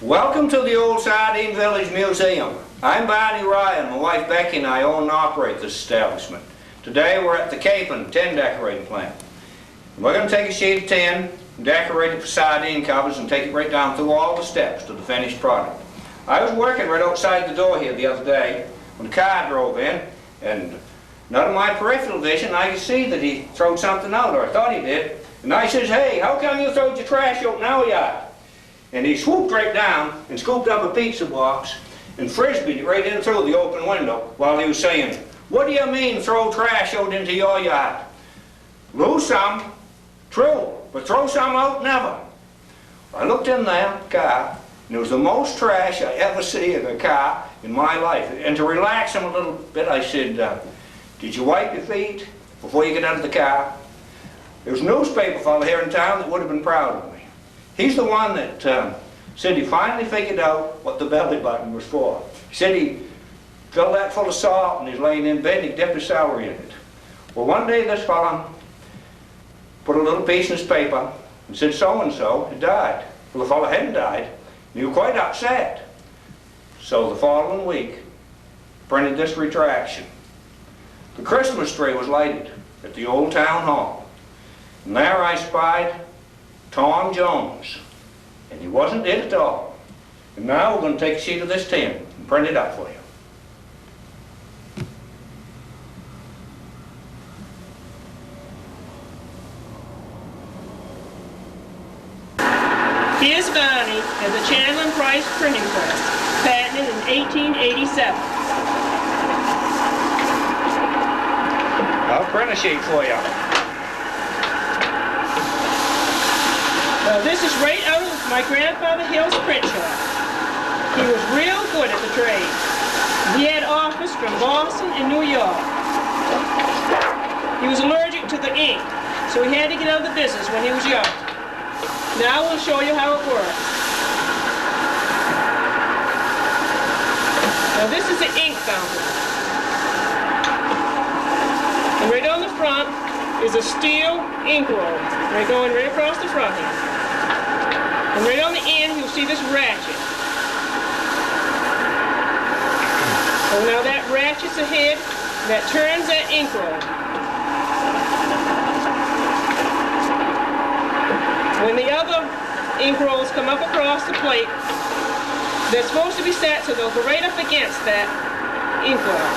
Welcome to the old Sardine Village Museum. I'm Barney, Rier, and my wife Becky and I own and operate this establishment. Today we're at the Capon tin decorating plant. We're going to take a sheet of tin, decorate it for sardine covers, and take it right down through all the steps to the finished product. I was working right outside the door here the other day when a car drove in, and none of my peripheral vision, I could see that he threw something out, or I thought he did. And I says, "Hey, how come you throwed your trash out in our yard?" And he swooped right down and scooped up a pizza box and frisbeed it right in through the open window while he was saying, "What do you mean throw trash out into your yard? Lose some, true, but throw some out, never." I looked in there, car, and it was the most trash I ever see in a car in my life. And to relax him a little bit, I said, "Did you wipe your feet before you get out of the car?" There was a newspaper fellow here in town that would have been proud of me. He's the one that said he finally figured out what the belly button was for. He said he filled that full of salt and he's laying in bed and he dipped his celery in it. Well, one day this fellow put a little piece in his paper and said so-and-so had died. Well, the fellow hadn't died, and he was quite upset. So the following week, printed this retraction. The Christmas tree was lighted at the old town hall, and there I spied Tom Jones, and he wasn't dead at all. And now we're going to take a sheet of this tin and print it up for you. Here's Barney at the Chandler Price printing press, patented in 1887. I'll print a sheet for you. This is right out of my grandfather Hill's print shop. He was real good at the trade. He had offers from Boston and New York. He was allergic to the ink, so he had to get out of the business when he was young. Now we'll show you how it works. Now this is the ink fountain. And right on the front is a steel ink roll. Right going right across the front here. And right on the end you'll see this ratchet. So now that ratchet's ahead, that turns that ink roll. When the other ink rolls come up across the plate, they're supposed to be set so they'll go right up against that ink roll.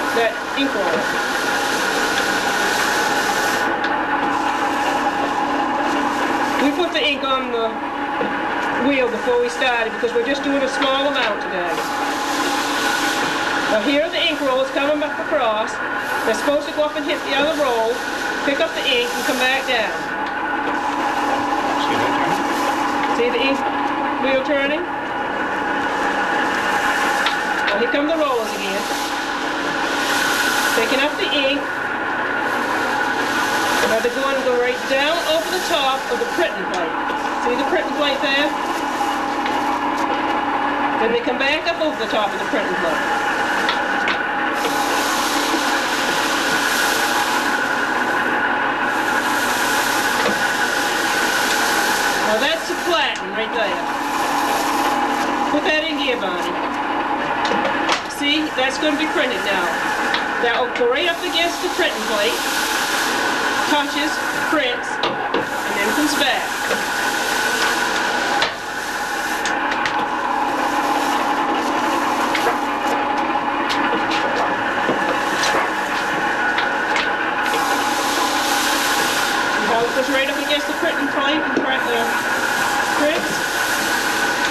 We put the ink on the wheel before we started because we're just doing a small amount today. Now here are the ink rolls coming up across. They're supposed to go up and hit the other roll, pick up the ink, and come back down. See the ink wheel turning? Well, here come the rollers again. Picking up the ink. Now they're going to go right down over the top of the printing plate. See the printing plate there? Then they come back up over the top of the printing plate. Now that's the flatten right there. Put that in here, Barney. See, that's going to be printed now. That will go right up against the printing plate, touches, prints, and then comes back. Goes right up against the printing plate and prints.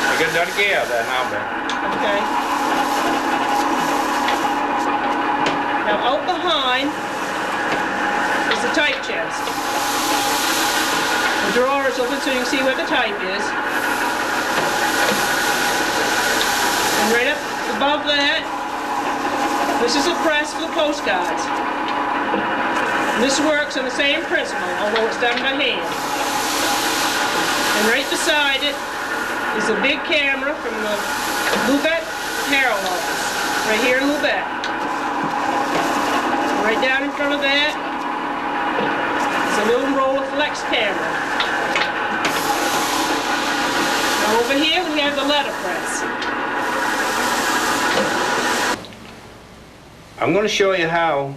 I got that gear there now, Ben. Okay. Now out behind is the type chest. The drawer is open so you can see where the type is. And right up above that, this is a press for the postcards. This works on the same principle, although it's done by hand. And right beside it is a big camera from the Lubec Herald office, right here in Lubec. Right down in front of that is a little roll of flex camera. Now over here we have the letterpress. I'm going to show you how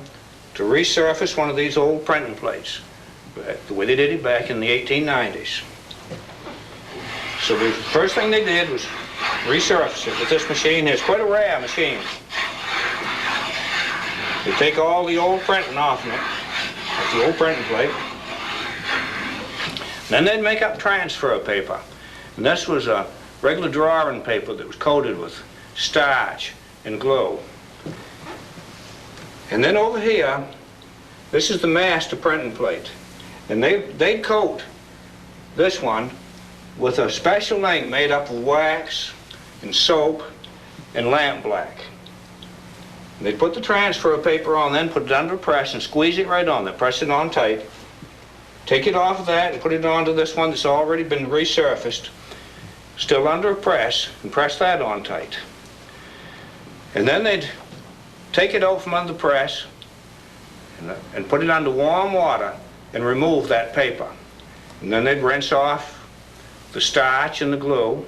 to resurface one of these old printing plates, the way they did it back in the 1890s. So the first thing they did was resurface it with this machine. It's quite a rare machine. They take all the old printing off of it, like the old printing plate. Then they'd make up transfer paper. And this was a regular drawing paper that was coated with starch and glue. And then over here, this is the master printing plate. And they'd coat this one with a special ink made up of wax and soap and lampblack. They'd put the transfer paper on, then put it under a press and squeeze it right on there, press it on tight. Take it off of that and put it onto this one that's already been resurfaced, still under a press, and press that on tight. And then they'd take it out from under the press and put it under warm water and remove that paper. And then they'd rinse off the starch and the glue,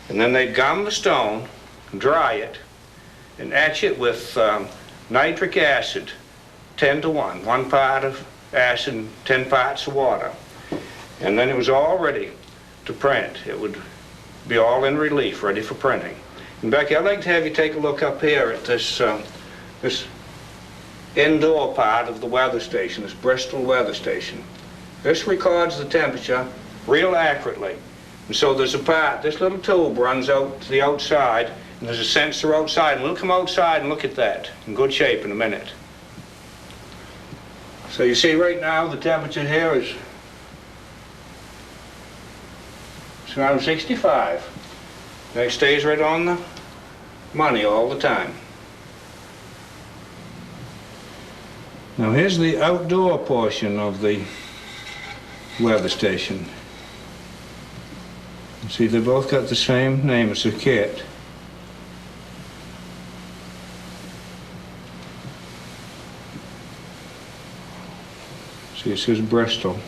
and then they'd gum the stone, dry it, and etch it with nitric acid, 10 to 1, 1 part of acid, 10 parts of water. And then it was all ready to print. It would be all in relief, ready for printing. And Becky, I'd like to have you take a look up here at this indoor part of the weather station, this Bristol weather station. This records the temperature real accurately. And so there's a part, this little tube runs out to the outside, and there's a sensor outside, and we'll come outside and look at that in good shape in a minute. So you see right now the temperature here is around 65. And it stays right on the money all the time. Now here's the outdoor portion of the weather station. You see they both got the same name, it's a kit. See, it says Bristol.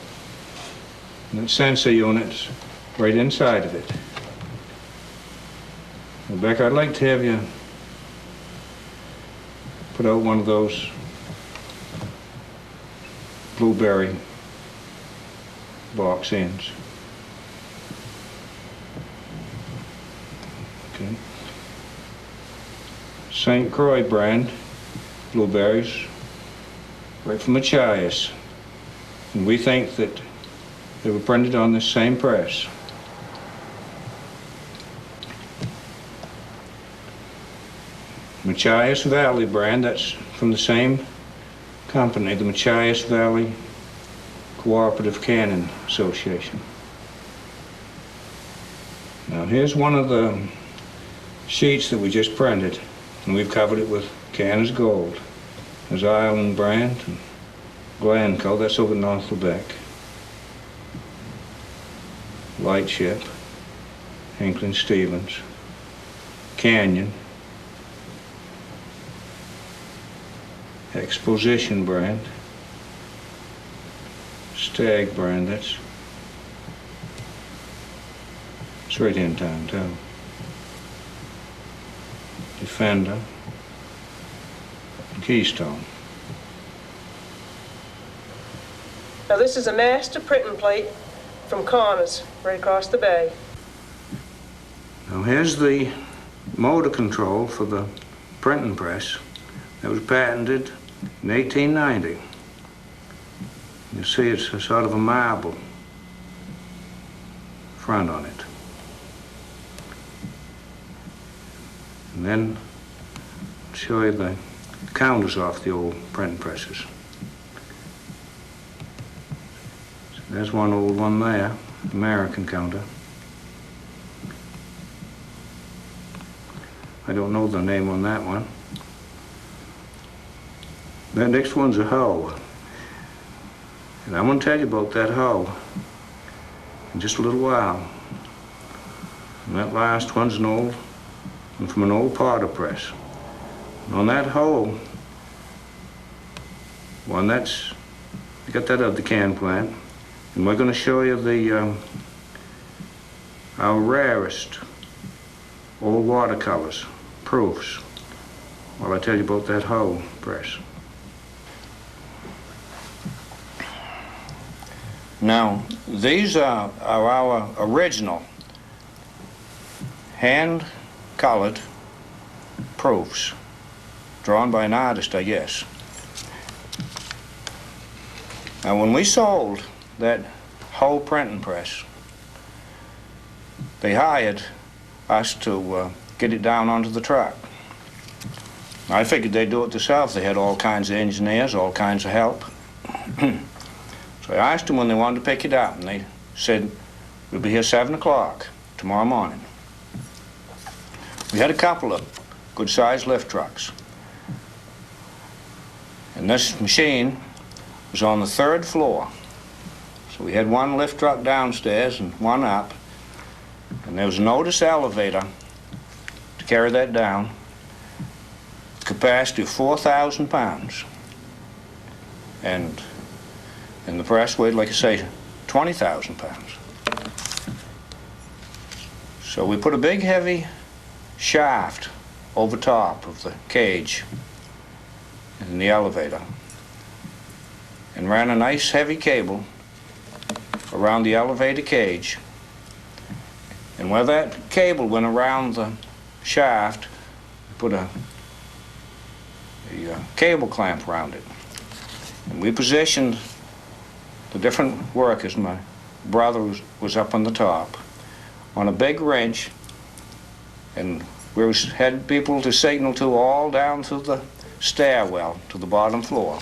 And that sensor unit's right inside of it. Rebecca, I'd like to have you put out one of those blueberry box ends. Okay. St. Croix brand blueberries, right from Machias. And we think that they were printed on this same press. Machias Valley brand, that's from the same company, the Machias Valley Cooperative Canning Association. Now here's one of the sheets that we just printed, and we've covered it with Canner's Gold. There's Island brand, and Glencoe, that's over North Lubec. Lightship, Hinckley Stevens, Canyon, Exposition brand, Stag brand, it's right in town too. Defender, and Keystone. Now this is a master printing plate from Connors, right across the bay. Now here's the motor control for the printing press that was patented in 1890. You see it's a sort of a marble front on it. And then I'll show you the counters off the old printing presses. So there's one old one there, American counter. I don't know the name on that one. That next one's a hoe. And I'm going to tell you about that hoe in just a little while. And that last one's an old one from an old powder press. And on that hoe, one that's, I got that out of the can plant. And we're going to show you the our rarest old watercolors, proofs, while I tell you about that Hull press. Now, these are our original hand-colored proofs, drawn by an artist, I guess. Now, when we sold that Hull printing press, they hired us to get it down onto the truck. I figured they'd do it themselves. They had all kinds of engineers, all kinds of help. So I asked them when they wanted to pick it up, and they said, we'll be here 7 o'clock tomorrow morning. We had a couple of good-sized lift trucks. And this machine was on the 3rd floor. So we had one lift truck downstairs and one up. And there was an Otis elevator to carry that down. Capacity of 4,000 pounds. And the press weighed, like I say, 20,000 pounds. So we put a big heavy shaft over top of the cage in the elevator and ran a nice heavy cable around the elevator cage. And where that cable went around the shaft, we put a cable clamp around it. And we positioned the different workers. My brother was up on the top on a big wrench, and we had people to signal to all down through the stairwell to the bottom floor.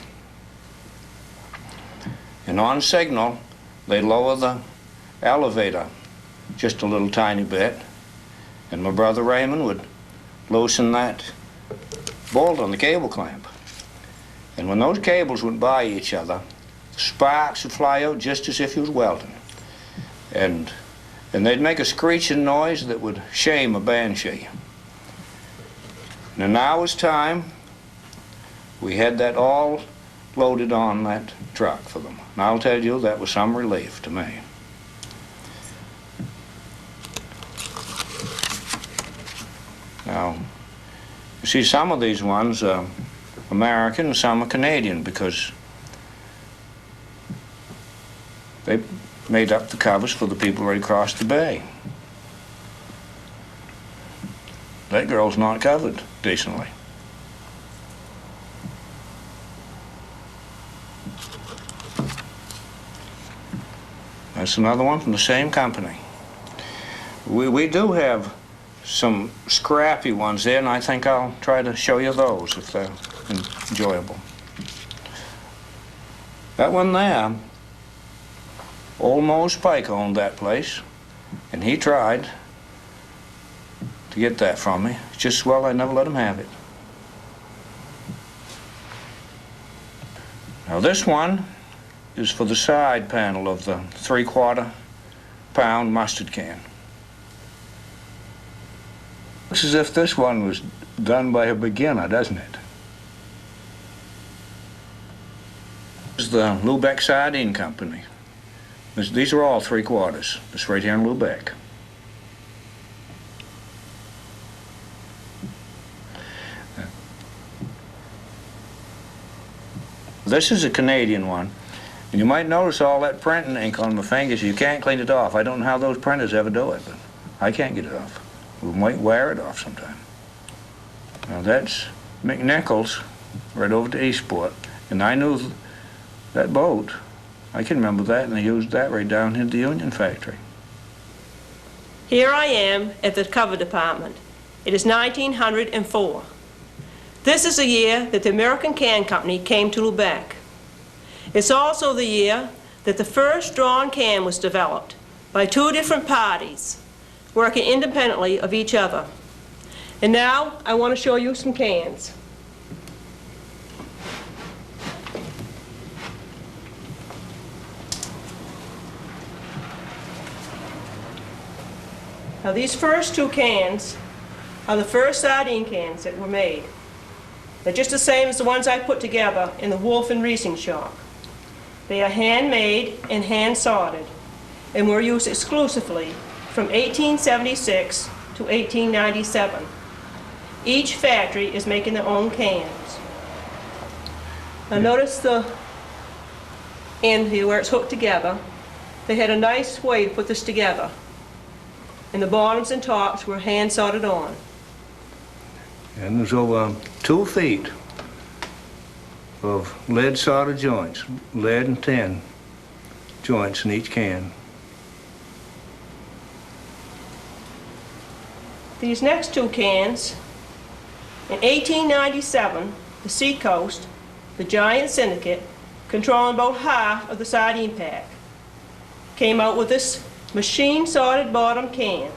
And on signal, they lower the elevator just a little tiny bit, and my brother Raymond would loosen that bolt on the cable clamp. And when those cables went by each other, sparks would fly out just as if he was welding. And they'd make a screeching noise that would shame a banshee. In an hour's time, we had that all loaded on that truck for them. And I'll tell you, that was some relief to me. Now, you see, some of these ones are American and some are Canadian, because they made up the covers for the people right across the bay. That girl's not covered decently. That's another one from the same company. We do have some scrappy ones there, and I think I'll try to show you those if they're enjoyable. That one there, old Mose Pike owned that place, and he tried to get that from me. It's just, well, I never let him have it. Now this one is for the side panel of the 3/4 pound mustard can. Looks as if this one was done by a beginner, doesn't it? This is the Lubec Sardine Company. These are all 3/4. It's right here in Lubec. This is a Canadian one. And you might notice all that printing ink on my fingers. You can't clean it off. I don't know how those printers ever do it, but I can't get it off. We might wear it off sometime. Now that's McNichols, right over to Eastport. And I knew that boat. I can remember that, and they used that right down in the Union factory. Here I am at the cover department. It is 1904. This is the year that the American Can Company came to Lubec. It's also the year that the first drawn can was developed by 2 different parties working independently of each other. And now I want to show you some cans. Now these first 2 cans are the first sardine cans that were made. They're just the same as the ones I put together in the Wolf and Riesing shop. They are handmade and hand sorted, and were used exclusively from 1876 to 1897. Each factory is making their own cans. Now notice the end here where it's hooked together. They had a nice way to put this together. And the bottoms and tops were hand soldered on. And there's over 2 feet of lead solder joints, lead and tin joints in each can. These next 2 cans, in 1897, the Seacoast, the giant syndicate, controlling about half of the sardine pack, came out with this machine soldered bottom can.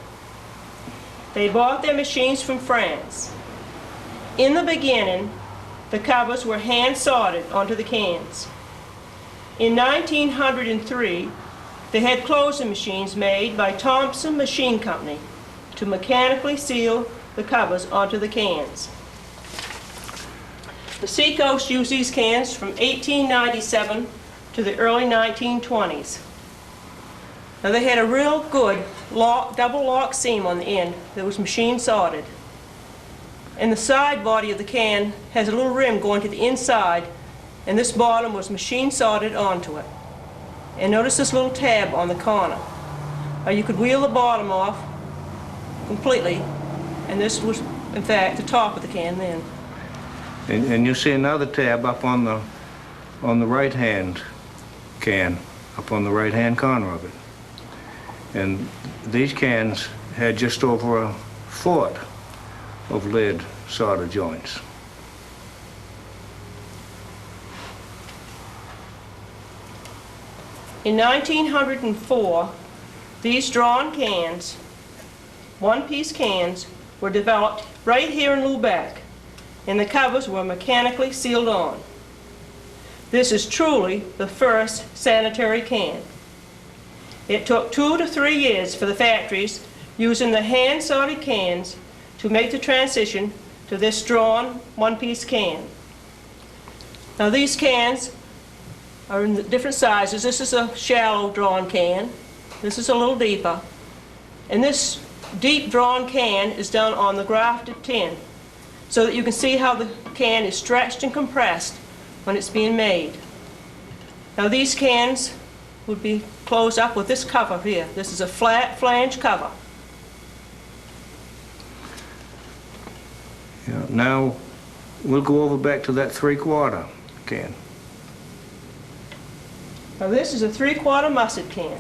They bought their machines from France. In the beginning, the covers were hand soldered onto the cans. In 1903, they had closing machines made by Thompson Machine Company to mechanically seal the covers onto the cans. The Seacoast used these cans from 1897 to the early 1920s. Now they had a real good double lock seam on the end that was machine soldered. And the side body of the can has a little rim going to the inside, and this bottom was machine soldered onto it. And notice this little tab on the corner. You could wheel the bottom off completely, and this was in fact the top of the can then. And you see another tab up on the right hand can, up on the right hand corner of it. And these cans had just over a foot of lead solder joints. In 1904, these drawn cans, one-piece cans, were developed right here in Lubec, and the covers were mechanically sealed on. This is truly the first sanitary can. It took 2 to 3 years for the factories using the hand-soldered cans to make the transition to this drawn one-piece can. Now these cans are in different sizes. This is a shallow drawn can. This is a little deeper. And this deep drawn can is done on the grafted tin so that you can see how the can is stretched and compressed when it's being made. Now these cans would be closed up with this cover here. This is a flat flange cover. Yeah, now we'll go over back to that 3/4 can. Now this is a 3/4 mustard can,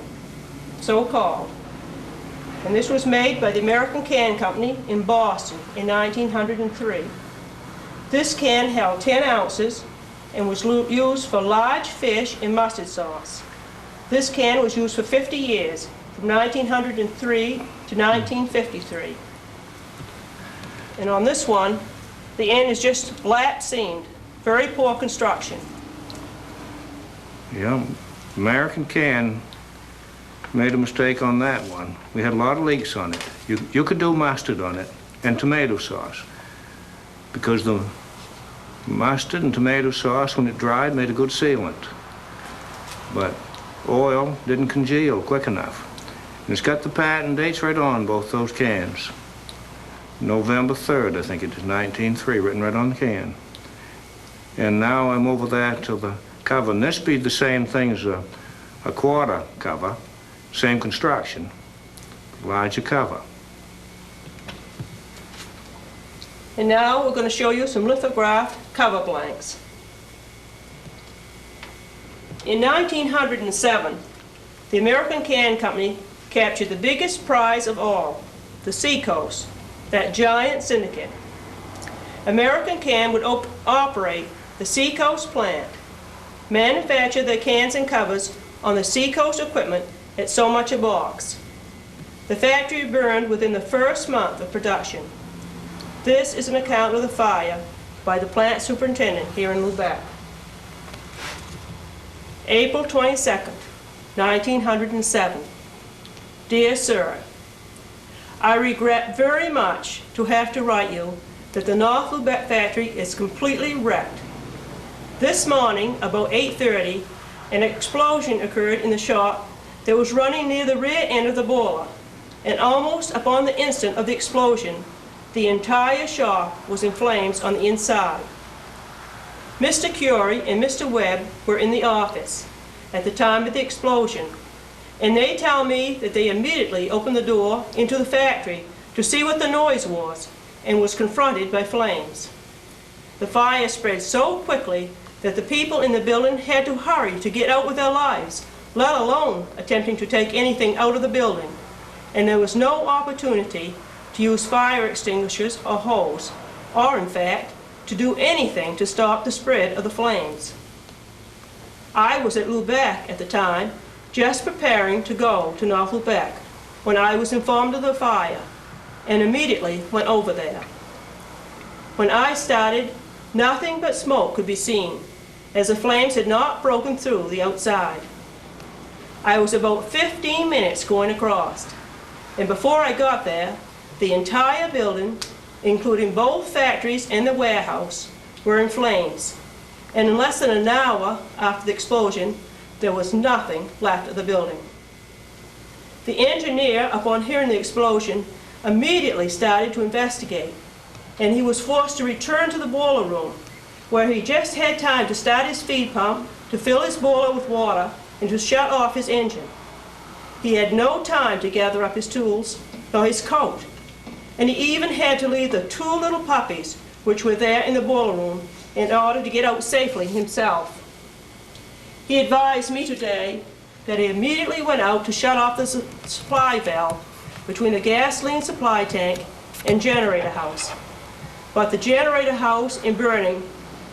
so called. And this was made by the American Can Company in Boston in 1903. This can held 10 ounces and was used for large fish and mustard sauce. This can was used for 50 years, from 1903 to 1953. And on this one, the end is just flat seamed, very poor construction. Yeah, American Can made a mistake on that one. We had a lot of leaks on it. You could do mustard on it and tomato sauce, because the mustard and tomato sauce, when it dried, made a good sealant. But oil didn't congeal quick enough. And it's got the patent dates right on both those cans. November 3rd, I think it is, 1903, written right on the can. And now I'm over there to the cover. And this be the same thing as a 1/4 cover, same construction, larger cover. And now we're going to show you some lithographed cover blanks. In 1907, the American Can Company captured the biggest prize of all, the Seacoast, that giant syndicate. American Can would operate the Seacoast plant, manufacture their cans and covers on the Seacoast equipment at so much a box. The factory burned within the first month of production. This is an account of the fire by the plant superintendent here in Lubec. April 22nd, 1907. Dear Sir, I regret very much to have to write you that the North Lubec factory is completely wrecked. This morning, about 8:30, an explosion occurred in the shop that was running near the rear end of the boiler. and almost upon the instant of the explosion, the entire shop was in flames on the inside. Mr. Curie and Mr. Webb were in the office at the time of the explosion, and they tell me that they immediately opened the door into the factory to see what the noise was, and was confronted by flames. The fire spread so quickly that the people in the building had to hurry to get out with their lives, let alone attempting to take anything out of the building, and there was no opportunity to use fire extinguishers or hose, or in fact, to do anything to stop the spread of the flames. I was at Lubec at the time, just preparing to go to North Lubec, when I was informed of the fire, and immediately went over there. When I started, nothing but smoke could be seen, as the flames had not broken through the outside. I was about 15 minutes going across, and before I got there, the entire building, including both factories and the warehouse, were in flames, and in less than an hour after the explosion, there was nothing left of the building. The engineer, upon hearing the explosion, immediately started to investigate, and he was forced to return to the boiler room, where he just had time to start his feed pump, to fill his boiler with water, and to shut off his engine. He had no time to gather up his tools, nor his coat, and he even had to leave the 2 little puppies which were there in the boiler room in order to get out safely himself. He advised me today that he immediately went out to shut off the supply valve between the gasoline supply tank and generator house. But the generator house in burning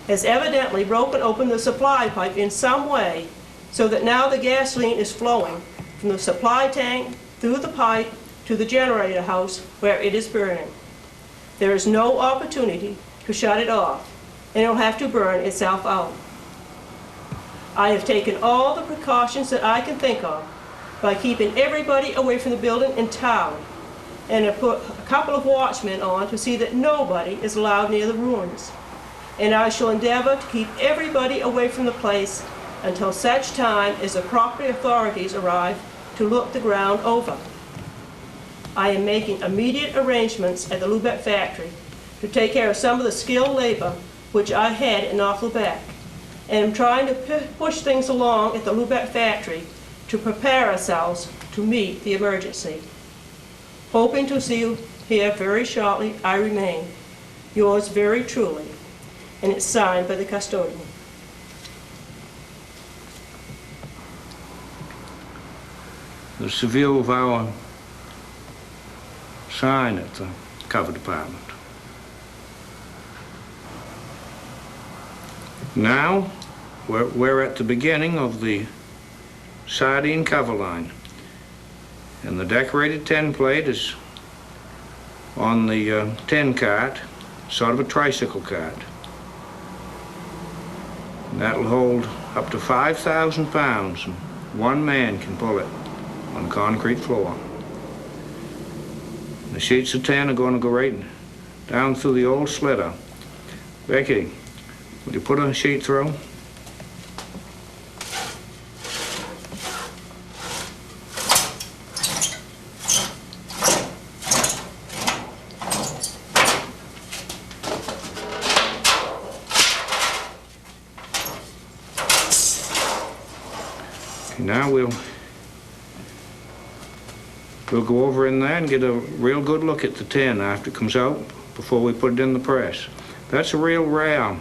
has evidently broken open the supply pipe in some way, so that now the gasoline is flowing from the supply tank through the pipe to the generator house where it is burning. There is no opportunity to shut it off, and it will have to burn itself out. I have taken all the precautions that I can think of by keeping everybody away from the building entirely, and have put a couple of watchmen on to see that nobody is allowed near the ruins. And I shall endeavor to keep everybody away from the place until such time as the proper authorities arrive to look the ground over. I am making immediate arrangements at the Lubec factory to take care of some of the skilled labor which I had in North Lubec, and am trying to push things along at the Lubec factory to prepare ourselves to meet the emergency. Hoping to see you here very shortly, I remain. Yours very truly. And it's signed by the custodian. This is a view of our sign at the cover department. Now, we're at the beginning of the Sardine cover line, and the decorated tin plate is on the tin cart, sort of a tricycle cart. And that'll hold up to 5,000 pounds, and one man can pull it on the concrete floor. The sheets of tin are going to go right down through the old slitter. Becky, will you put a sheet through? Now we'll go over in there and get a real good look at the tin after it comes out before we put it in the press. That's a real rare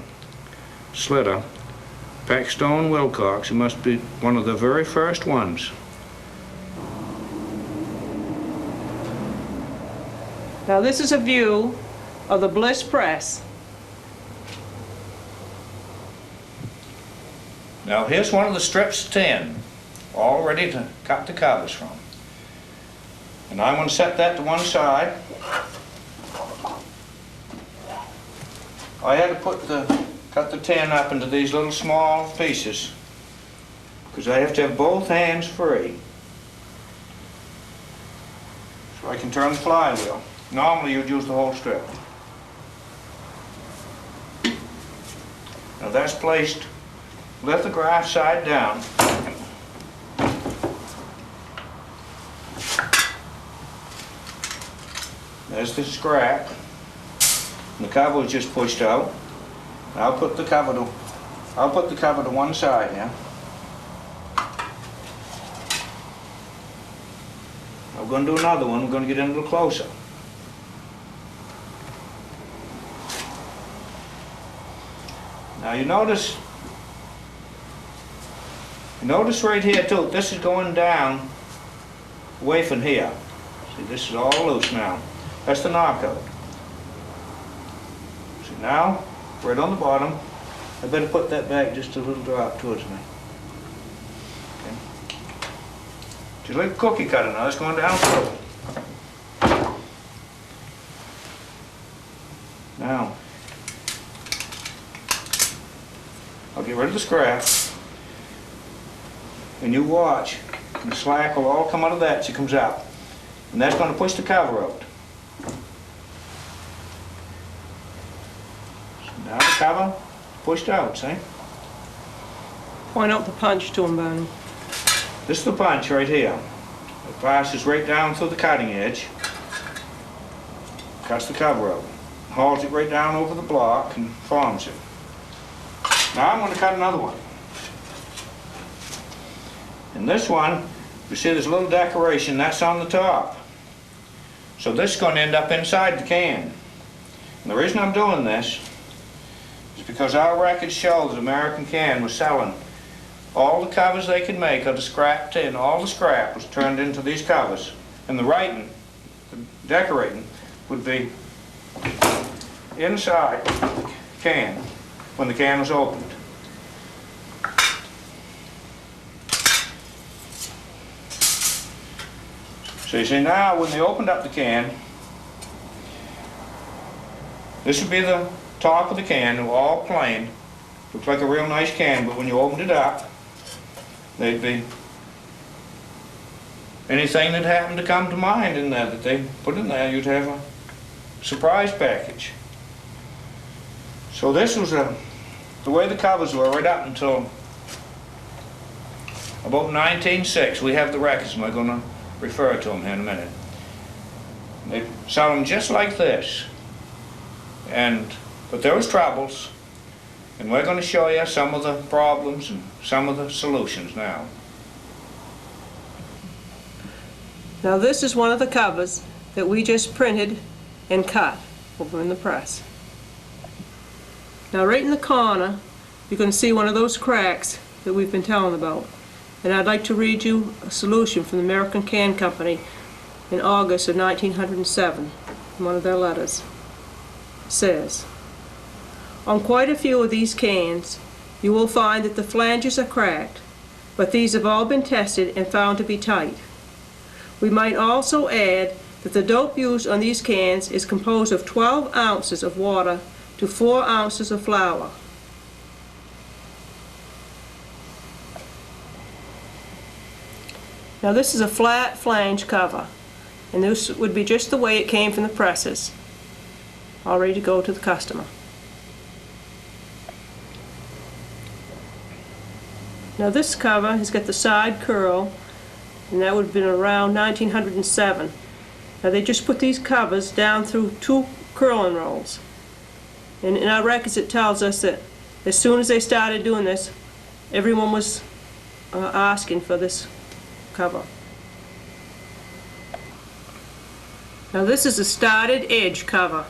slitter. Packstone Wilcox. It must be one of the very first ones. Now this is a view of the Bliss press. Now here's one of the strips of tin, all ready to cut the covers from. And I'm going to set that to one side. I had to cut the tin up into these little small pieces because I have to have both hands free so I can turn the flywheel. Normally you'd use the whole strip. Now that's placed lithograph side down. there's the scrap. And the cover was just pushed out. I'll put the cover to one side now. I'm going to do another one. We're going to get in a little closer. Now you notice right here too, this is going down away from here. See, this is all loose now. That's the knockout. See now, right on the bottom, I better put that back just a little drop towards me. Okay. Just like a cookie cutter now, it's going down through. Now, I'll get rid of the scrap, and you watch, the slack will all come out of that as it comes out. And that's going to push the cover out. So now the cover pushed out, see? Point out the punch to him, Barney. This is the punch right here. It passes right down through the cutting edge, cuts the cover out, hauls it right down over the block and forms it. Now I'm going to cut another one. And this one, you see there's a little decoration, that's on the top. So this is going to end up inside the can. And the reason I'm doing this is because our records show that American Can was selling all the covers they could make of the scrap tin. All the scrap was turned into these covers. And the writing, the decorating, would be inside the can when the can was opened. So you see now when they opened up the can, this would be the top of the can, all plain. Looked like a real nice can, but when you opened it up, they'd be anything that happened to come to mind in there that they put in there. You'd have a surprise package. So this was the way the covers were right up until about 1906. We have the records and we're going to refer to them here in a minute. They sell them just like this. But there was troubles, and we're going to show you some of the problems and some of the solutions now. Now this is one of the covers that we just printed and cut over in the press. Now right in the corner you're going to see one of those cracks that we've been telling about. And I'd like to read you a solution from the American Can Company in August of 1907, in one of their letters. It says, "On quite a few of these cans you will find that the flanges are cracked, but these have all been tested and found to be tight. We might also add that the dope used on these cans is composed of 12 ounces of water to 4 ounces of flour. Now this is a flat flange cover, and this would be just the way it came from the presses, all ready to go to the customer. Now this cover has got the side curl, and that would have been around 1907. Now they just put these covers down through 2 curling rolls. And in our records it tells us that as soon as they started doing this, everyone was asking for this cover. Now this is a started edge cover.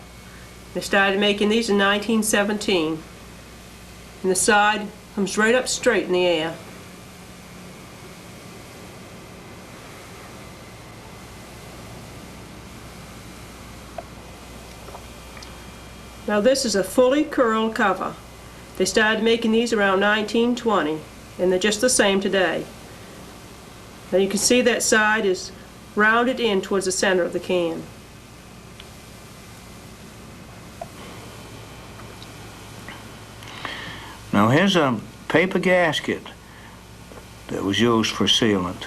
They started making these in 1917. And the side comes right up straight in the air. Now this is a fully curled cover. They started making these around 1920, and they're just the same today. Now you can see that side is rounded in towards the center of the can. Now here's a paper gasket that was used for sealant.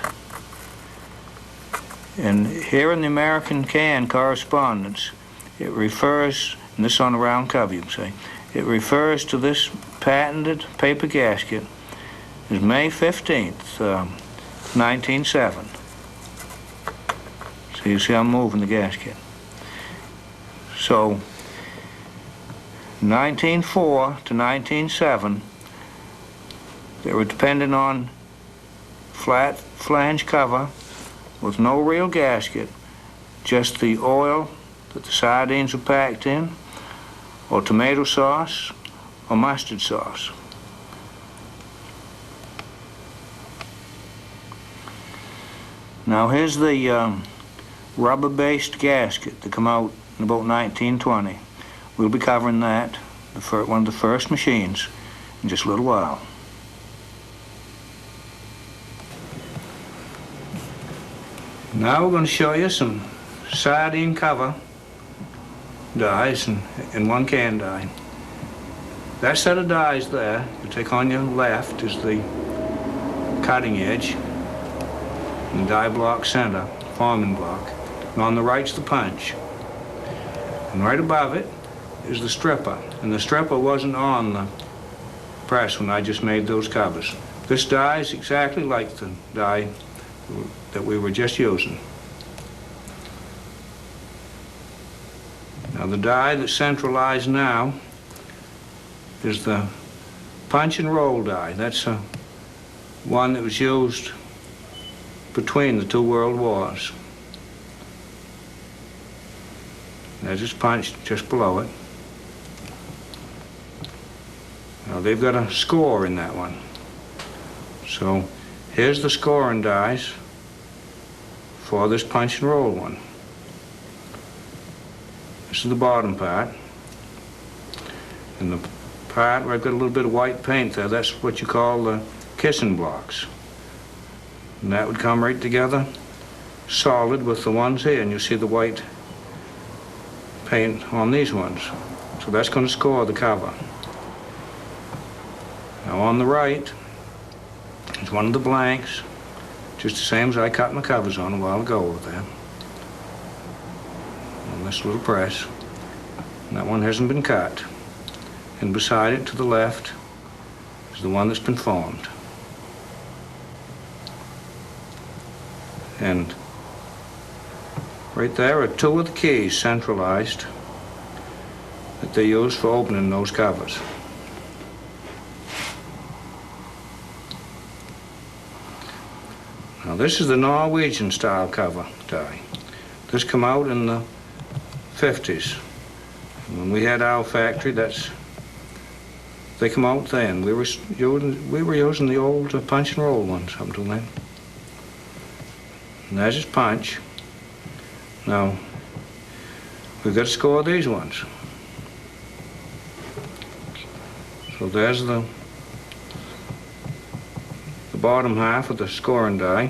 And here in the American Can correspondence, it refers, and this is on the round cover you can see, it refers to this patented paper gasket as May 15th, 1907. So you see I'm moving the gasket. So 1904 to 1907, they were depending on flat flange cover with no real gasket, just the oil that the sardines were packed in, or tomato sauce, or mustard sauce. Now here's the rubber-based gasket that come out in about 1920. We'll be covering that, one of the first machines, in just a little while. Now we're going to show you some sardine cover dies and one can die. That set of dies there, you take on your left is the cutting edge, and the die block center, forming block, and on the right's the punch. And right above it is the stripper, and the stripper wasn't on the press when I just made those covers. This die is exactly like the die that we were just using. Now the die that's centralized now is the punch and roll die. That's one that was used between the two world wars. There's its punch just below it. Now they've got a score in that one. So here's the scoring dies for this punch and roll one. This is the bottom part. And the part where I've got a little bit of white paint there, that's what you call the kissing blocks. And that would come right together, solid with the ones here, and you see the white paint on these ones. So that's going to score the cover. Now on the right is one of the blanks, just the same as I cut my covers on a while ago with that. On this little press. And that one hasn't been cut. And beside it to the left is the one that's been formed. And right there are two of the keys centralized that they use for opening those covers. Now this is the Norwegian style cover die. This come out in the 50s. When we had our factory, they come out then. We were using the old punch and roll ones up until then. And there's his punch. Now, we've got to score these ones. So there's the bottom half of the scoring die.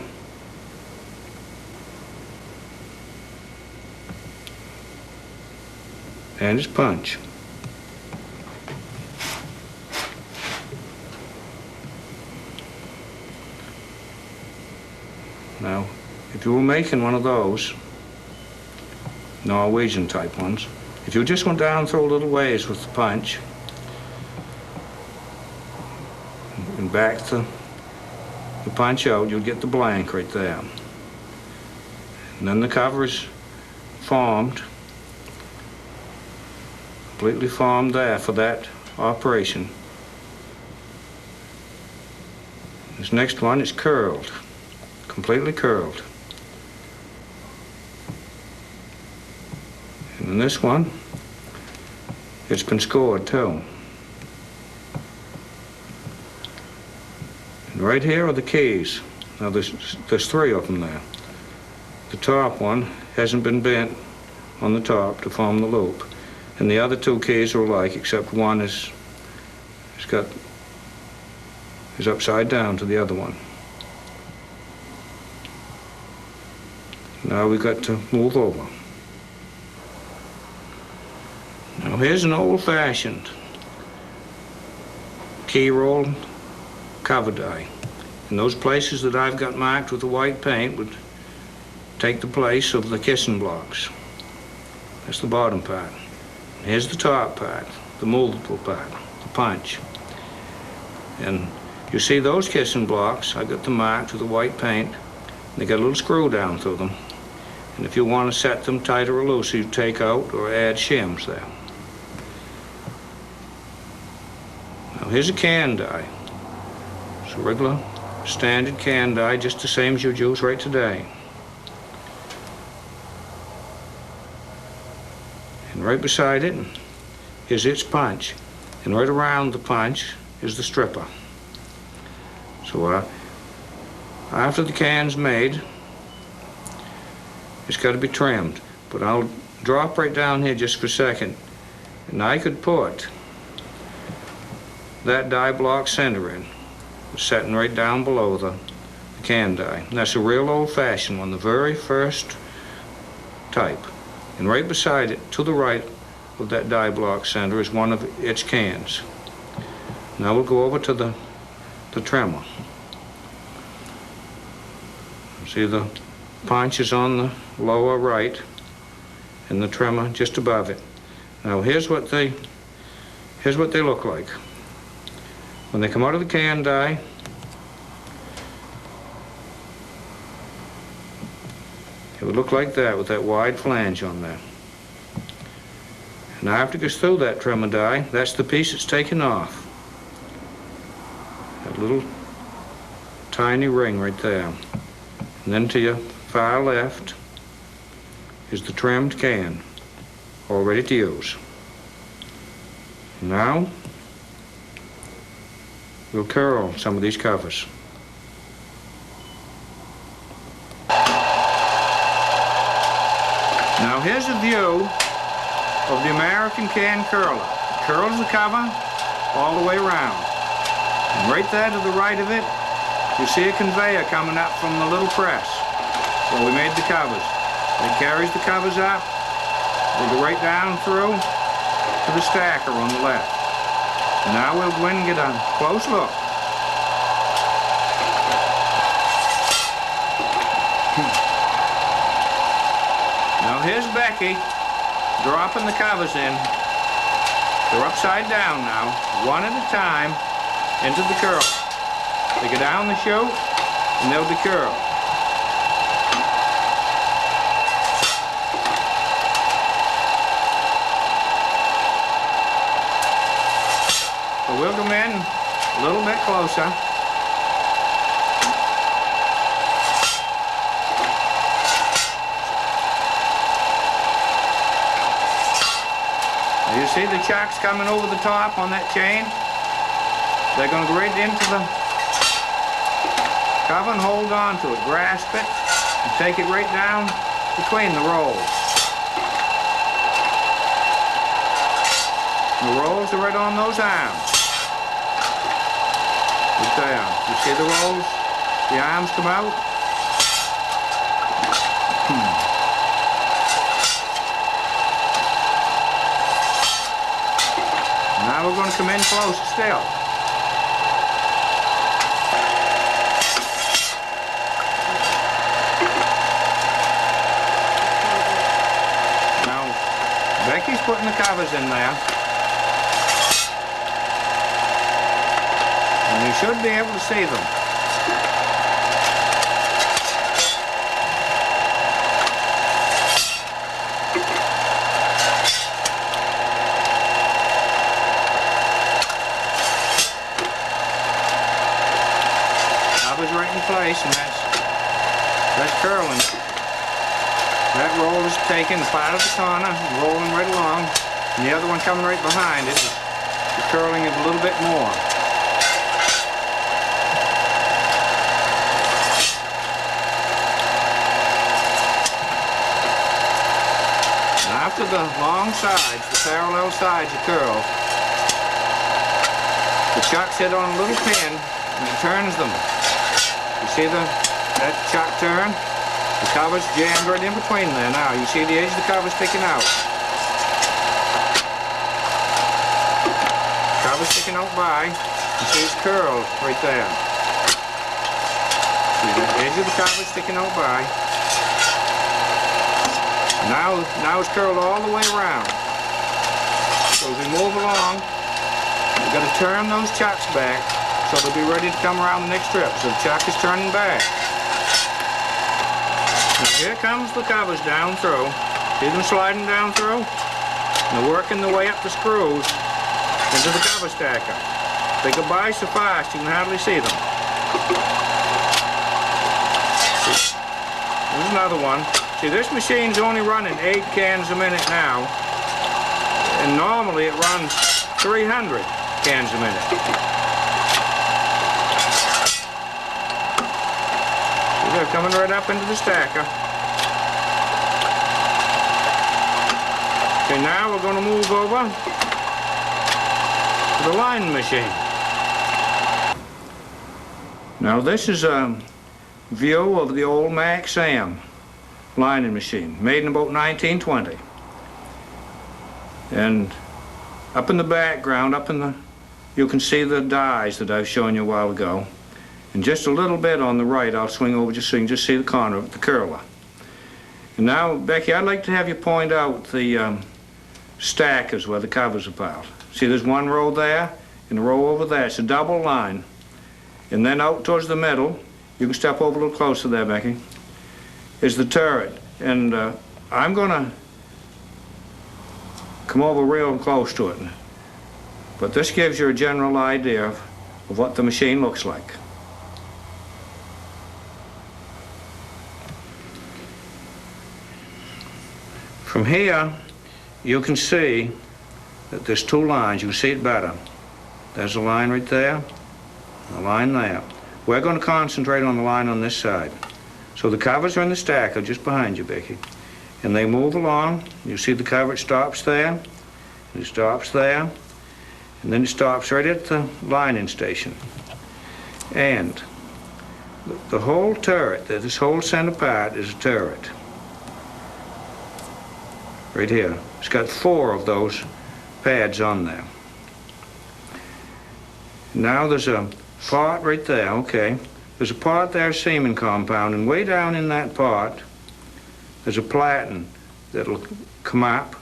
And his punch. Now, if you were making one of those Norwegian type ones, if you just went down through a little ways with the punch and back the punch out, you'll get the blank right there. And then the cover is formed, completely formed there for that operation. This next one is curled, completely curled. And in this one, it's been scored too. And right here are the keys. Now there's three of them there. The top one hasn't been bent on the top to form the loop. And the other two keys are alike, except one is upside down to the other one. Now we've got to move over. Now here's an old-fashioned key roll cover die. And those places that I've got marked with the white paint would take the place of the kissing blocks. That's the bottom part. Here's the top part, the movable part, the punch. And you see those kissing blocks, I got them marked with the white paint. They got a little screw down through them. And if you want to set them tighter or looser, you take out or add shims there. Now here's a can die. It's a regular standard can die, just the same as you'd use right today. And right beside it is its punch. And right around the punch is the stripper. So after the can's made, it's got to be trimmed. But I'll drop right down here just for a second. And I could put that die block center in, setting right down below the can die. And that's a real old-fashioned one, the very first type. And right beside it, to the right of that die block center, is one of its cans. Now we'll go over to the trimmer. See, the punch is on the lower right and the trimmer just above it. Now here's what they look like. When they come out of the can die, it would look like that with that wide flange on there. And after it goes through that trimmer die, that's the piece that's taken off. That little tiny ring right there. And then to your far left is the trimmed can, all ready to use. Now, we'll curl some of these covers. Now here's a view of the American can curler. It curls the cover all the way around. And right there to the right of it, you see a conveyor coming up from the little press where we made the covers. It carries the covers up, they go right down through to the stacker on the left. And now we'll go in and get a close look. Now here's Becky dropping the covers in. They're upside down now, one at a time, into the curl. They go down the chute and they'll be curled. So we'll come in a little bit closer. You see the chocks coming over the top on that chain? They're going to go right into the cover and hold on to it, grasp it, and take it right down between the rolls. The rolls are right on those arms. Right there. You see the rolls? The arms come out? Now we're going to come in close still. Now, Becky's putting the covers in there. And you should be able to see them. Right in place, and that's curling. That roll is taken part of the corner, rolling right along, and the other one coming right behind it is curling it a little bit more. And after the long sides, the parallel sides are curled, the chucks hit on a little pin and it turns them. You see that chuck turn? The cover's jammed right in between there now. You see the edge of the cover sticking out. Cover's sticking out by. You see it's curled right there. See the edge of the cover sticking out by. Now it's curled all the way around. So as we move along, we've got to turn those chucks back so they'll be ready to come around the next trip. So the chuck is turning back. Now here comes the covers down through. See them sliding down through? And they're working their way up the screws into the cover stacker. They go by so fast you can hardly see them. There's another one. See, this machine's only running 8 cans a minute now, and normally it runs 300 cans a minute. See, they're coming right up into the stacker. Okay, now we're going to move over to the line machine. Now this is a view of the old Mac Sam lining machine, made in about 1920. And up in the background, you can see the dies that I was showing you a while ago. And just a little bit on the right, I'll swing over just so you can just see the corner of the curler. And now, Becky, I'd like to have you point out the stackers where the covers are piled. See, there's one row there and a row over there. It's a double line. And then out towards the middle, you can step over a little closer there, Becky, is the turret. And I'm going to come over real close to it. But this gives you a general idea of what the machine looks like. From here, you can see that there's 2 lines. You can see it better. There's a line right there, a line there. We're going to concentrate on the line on this side. So the covers are in the stacker just behind you, Becky. And they move along. You see the cover, it stops there, it stops there, and then it stops right at the lining station. And the whole turret, this whole center part is a turret. Right here. It's got 4 of those pads on there. Now there's a part right there, okay. There's a part there, seaming compound, and way down in that part, there's a platen that'll come up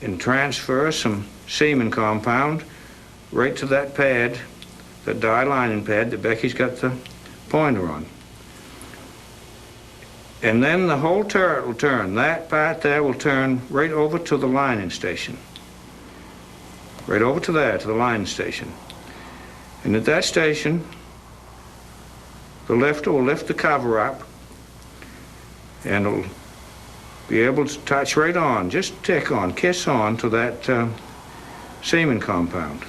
and transfer some seaming compound right to that pad, that die lining pad that Becky's got the pointer on. And then the whole turret will turn. That part there will turn right over to the lining station. Right over to there, to the lining station. And at that station, the lifter will lift the cover up and it'll be able to touch right on, just tick on, kiss on to that seaming compound.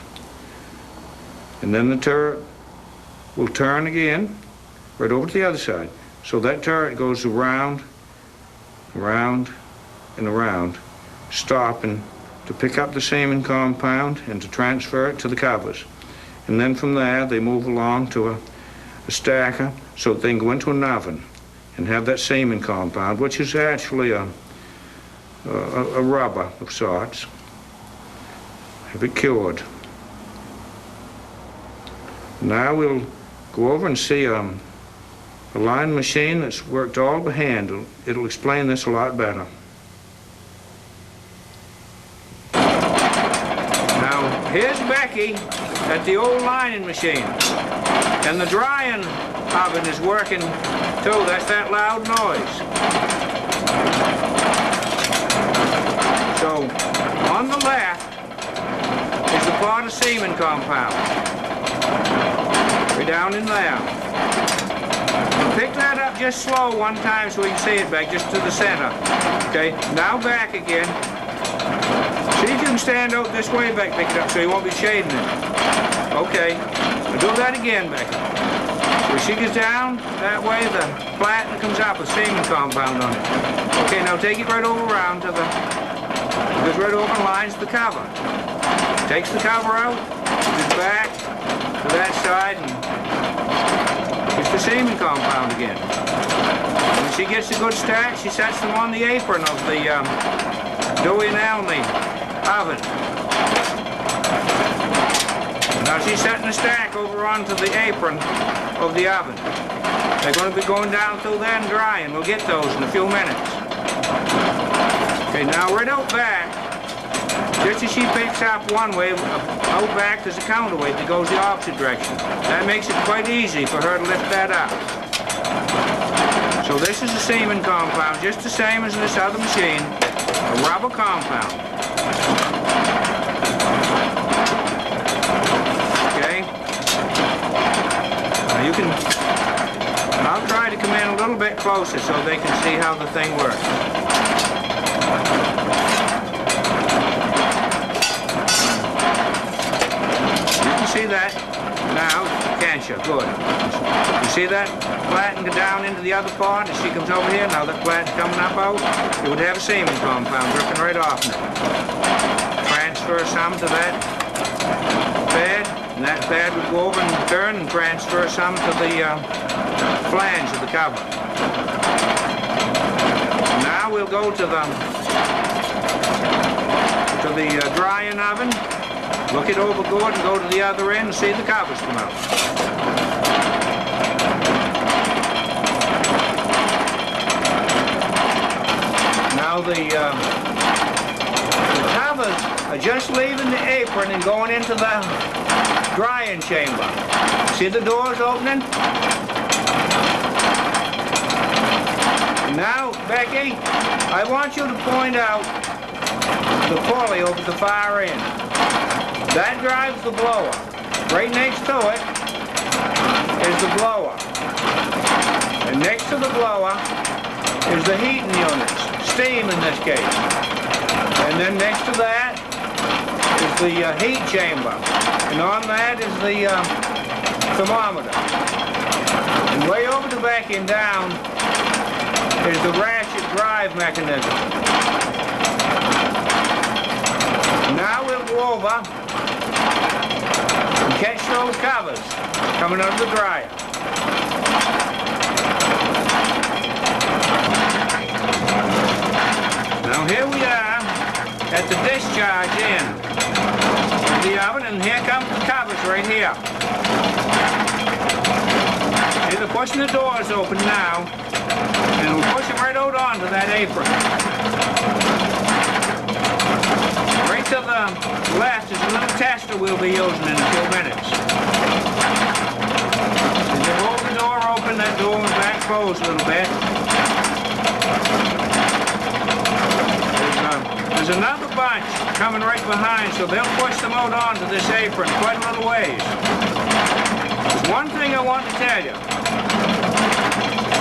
And then the turret will turn again, right over to the other side. So that turret goes around, around, and around, stopping to pick up the seaming compound and to transfer it to the covers. And then from there, they move along to a stacker so that they can go into an oven and have that seaming compound, which is actually a rubber of sorts, have it cured. Now we'll go over and see a line machine that's worked all by hand. It'll explain this a lot better. Now, here's Becky at the old lining machine. And the drying oven is working too. That's that loud noise. So, on the left is the part of seaming compound. Way down in there. Pick that up just slow one time so we can see it back, just to the center. Okay, now back again. See if you can stand out this way back, pick it up so you won't be shading it. Okay, now do that again, Becky. When she gets down, that way the platen comes up with seaming compound on it. Okay, now take it right over around to the, goes right over and lines the cover. Takes the cover out, goes back to that side and it's the seaming compound again. When she gets a good stack, she sets them on the apron of the Dewey and Almy oven. Now she's setting the stack over onto the apron of the oven. They're going to be going down through there and drying. We'll get those in a few minutes. Okay, now right out back, just as she picks up one way, out back there's a counterweight that goes the opposite direction. That makes it quite easy for her to lift that up. So this is a semen compound, just the same as this other machine, a rubber compound. Okay? Now you can, I'll try to come in a little bit closer so they can see how the thing works. You can see that now, can't you? Good. You see that platen go down into the other part as she comes over here? Now that platen coming up out, it would have a semen compound dripping right off it. Transfer some to that pad, and that pad would go over and turn and transfer some to the flange of the cover. Now we'll go to the drying oven, look it over good and go to the other end and see the covers come out. Now the covers are just leaving the apron and going into the drying chamber. See the doors opening? Now, Becky, I want you to point out the pulley over the far end. That drives the blower. Right next to it is the blower. And next to the blower is the heating units, steam in this case. And then next to that is the heat chamber. And on that is the thermometer. And way over the back and down is the ratchet drive mechanism. Now we'll go over and catch those covers coming out of the dryer. Now here we are at the discharge end of the oven, and here come the covers right here. See, they're pushing the doors open now, and we'll push them right out onto that apron. Right to the left is a little tester we'll be using in a few minutes. As you hold the door open, that door will back close a little bit. There's another bunch coming right behind, so they'll push them out onto this apron quite a little ways. There's one thing I want to tell you.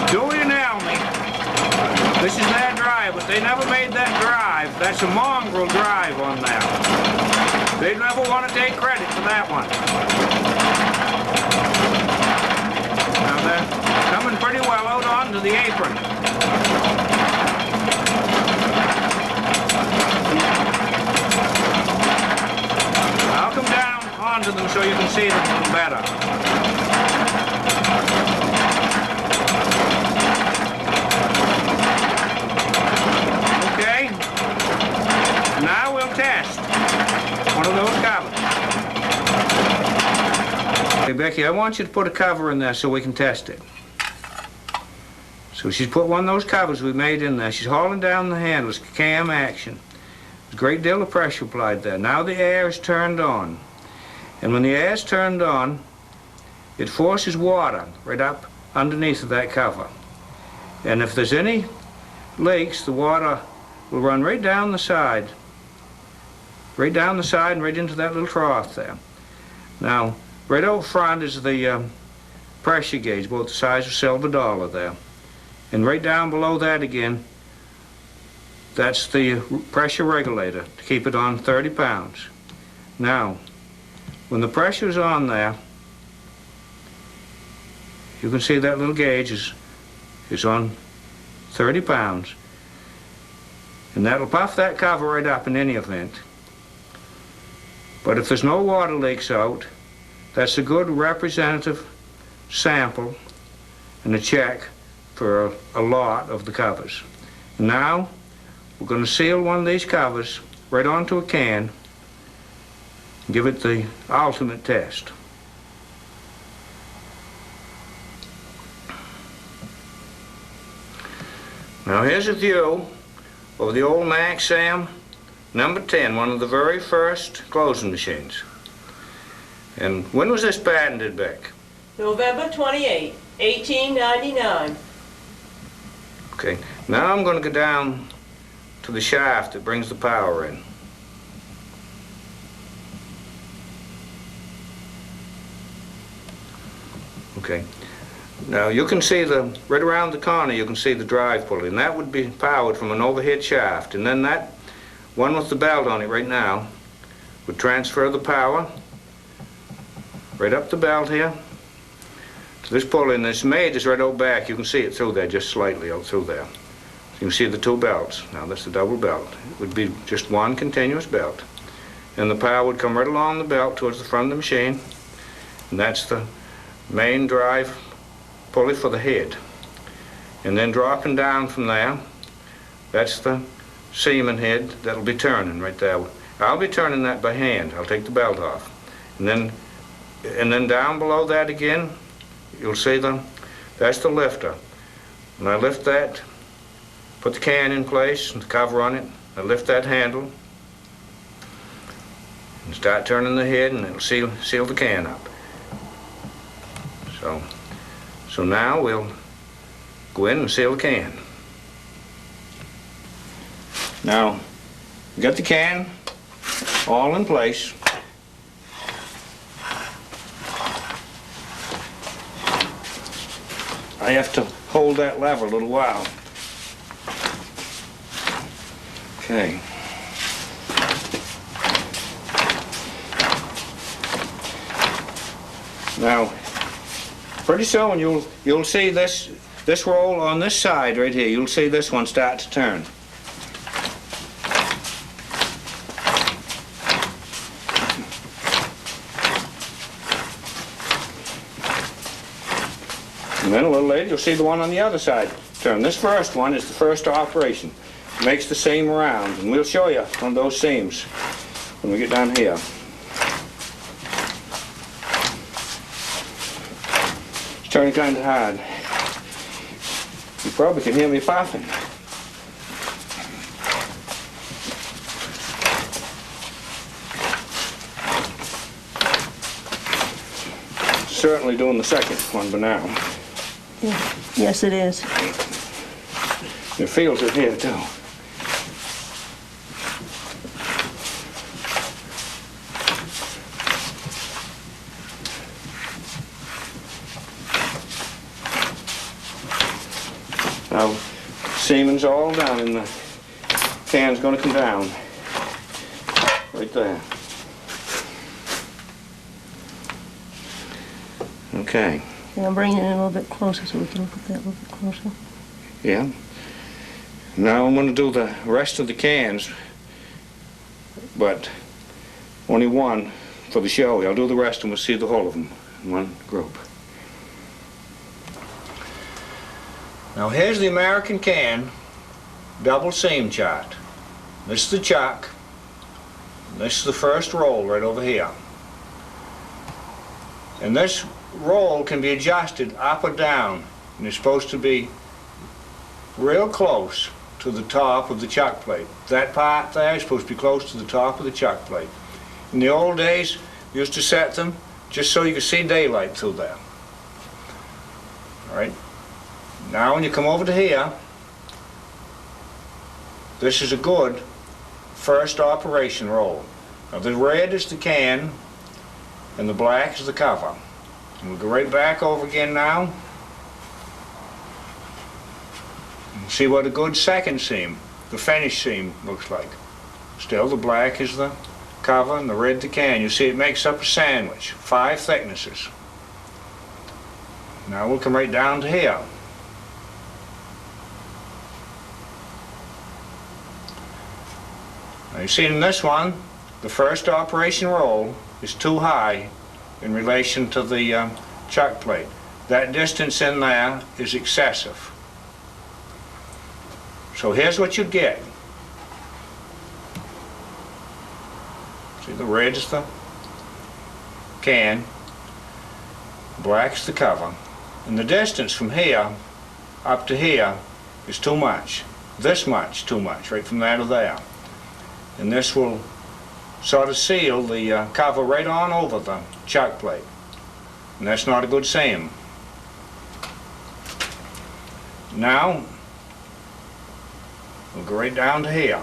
Dewey and Elmy, this is their drive, but they never made that drive. That's a mongrel drive on that. They'd never want to take credit for that one. Now they're coming pretty well out onto the apron. I'll come down onto them so you can see them a little better. Okay, now we'll test one of those covers. Hey Becky, I want you to put a cover in there so we can test it. So she's put one of those covers we made in there. She's hauling down the handles, cam action. There's a great deal of pressure applied there. Now the air is turned on. And when the air is turned on, it forces water right up underneath of that cover. And if there's any leaks, the water will run right down the side. Right down the side and right into that little trough there. Now, right out front is the pressure gauge, about the size of a silver dollar there. And right down below that again, that's the pressure regulator to keep it on 30 pounds. Now, when the pressure is on there, you can see that little gauge is on 30 pounds. And that'll puff that cover right up in any event. But if there's no water leaks out, that's a good representative sample and a check for a lot of the covers. Now, we're going to seal one of these covers right onto a can and give it the ultimate test. Now here's a view of the old Maxam number 10, one of the very first closing machines. And when was this patented, Beck? November 28, 1899. Okay, now I'm going to go down to the shaft that brings the power in. Okay, now you can see right around the corner you can see the drive pulley, and that would be powered from an overhead shaft, and then that one with the belt on it right now would transfer the power right up the belt here to this pulley, and this made is right out back. You can see it through there, just slightly out through there. So you can see the two belts. Now that's the double belt. It would be just one continuous belt, and the power would come right along the belt towards the front of the machine, and that's the main drive pulley for the head. And then dropping down from there, that's the seaming head that'll be turning right there. I'll be turning that by hand. I'll take the belt off. And then down below that again, you'll see that's the lifter. When I lift that, put the can in place and the cover on it, I lift that handle and start turning the head, and it'll seal the can up. So now we'll go in and seal the can. Now, we got the can all in place. I have to hold that lever a little while. Okay. Now, pretty soon you'll see this roll on this side right here. You'll see this one start to turn. And then a little later you'll see the one on the other side turn. This first one is the first operation. It makes the seam around, and we'll show you on those seams when we get down here. Turning kind of hard. You probably can hear me popping. Certainly doing the second one by now. Yeah. Yes, it is. It feels it here too. Now, seamen's all down, and the can's going to come down right there. Okay. And I'm bringing it in a little bit closer so we can look at that a little bit closer. Yeah. Now I'm going to do the rest of the cans, but only one for the show. I'll do the rest and we'll see the whole of them in one group. Now here's the American can double seam chart. This is the chuck. This is the first roll right over here. And this roll can be adjusted up or down, and it's supposed to be real close to the top of the chuck plate. That part there is supposed to be close to the top of the chuck plate. In the old days, we used to set them just so you could see daylight through there. All right. Now when you come over to here, this is a good first operation roll. Now the red is the can and the black is the cover. And we'll go right back over again now and see what a good second seam, the finished seam, looks like. Still the black is the cover and the red the can. You see it makes up a sandwich, 5 thicknesses. Now we'll come right down to here. Now you see in this one, the first operation roll is too high in relation to the chuck plate. That distance in there is excessive. So here's what you get. See, the red's the can, black's the cover, and the distance from here up to here is too much. This much too much, right from there to there. And this will sort of seal the cover right on over the chuck plate. And that's not a good seam. Now, We'll go right down to here.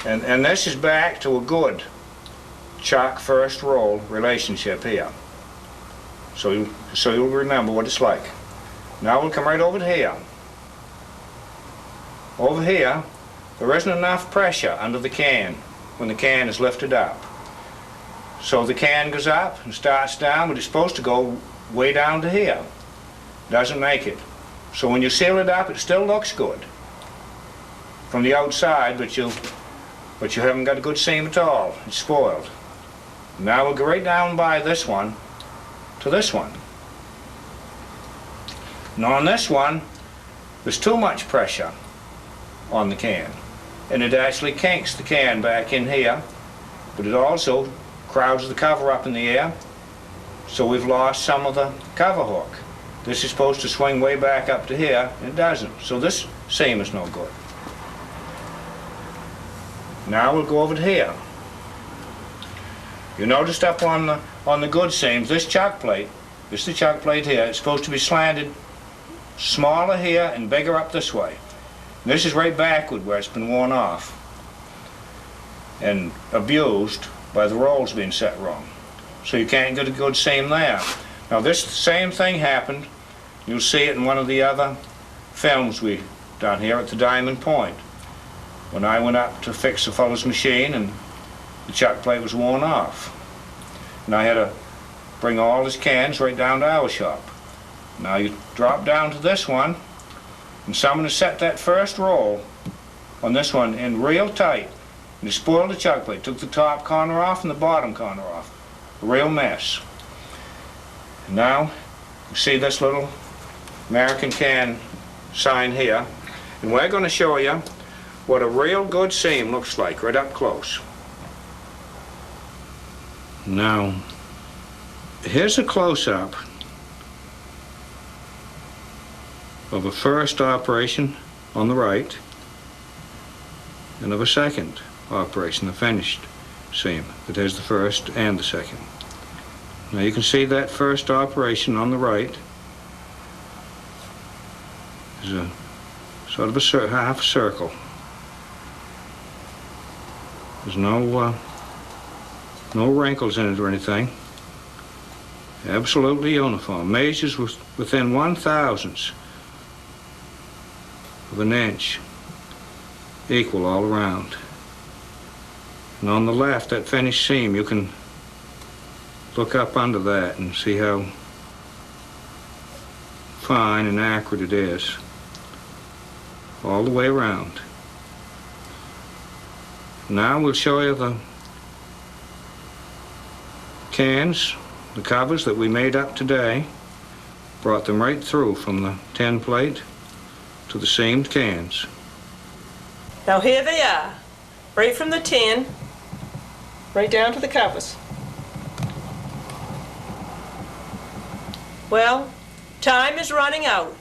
And this is back to a good chock first roll relationship here. So you'll remember what it's like. Now we'll come right over to here. Over here, there isn't enough pressure under the can when the can is lifted up. So the can goes up and starts down, but it's supposed to go way down to here. Doesn't make it. So when you seal it up, it still looks good from the outside, but you haven't got a good seam at all. It's spoiled. Now we'll go right down by this one to this one. Now on this one, there's too much pressure on the can, and it actually kinks the can back in here, but it also crowds the cover up in the air, so we've lost some of the cover hook. This is supposed to swing way back up to here, and it doesn't, so this seam is no good. Now we'll go over to here. You noticed up on the good seams, this chuck plate, this is the chuck plate here, it's supposed to be slanted smaller here and bigger up this way. And this is right backward where it's been worn off and abused by the rolls being set wrong. So you can't get a good seam there. Now this same thing happened, you'll see it in one of the other films we done here at the Diamond Point, when I went up to fix a fellow's machine and the chuck plate was worn off. And I had to bring all his cans right down to our shop. Now you drop down to this one, and someone has set that first roll on this one in real tight, and he spoiled the chuck plate, took the top corner off and the bottom corner off. A real mess. And now you see this little American can sign here, and we're going to show you what a real good seam looks like right up close. Now, here's a close-up of a first operation on the right and of a second operation, the finished seam that has the first and the second. Now you can see that first operation on the right is a sort of a half circle. There's no wrinkles in it or anything. Absolutely uniform. Measures within 1/1000th of an inch, equal all around. And on the left, that finished seam, you can look up under that and see how fine and accurate it is, all the way around. Now we'll show you the cans, the covers that we made up today. Brought them right through from the tin plate to the seamed cans. Now here they are, right from the tin, right down to the covers. Well, time is running out.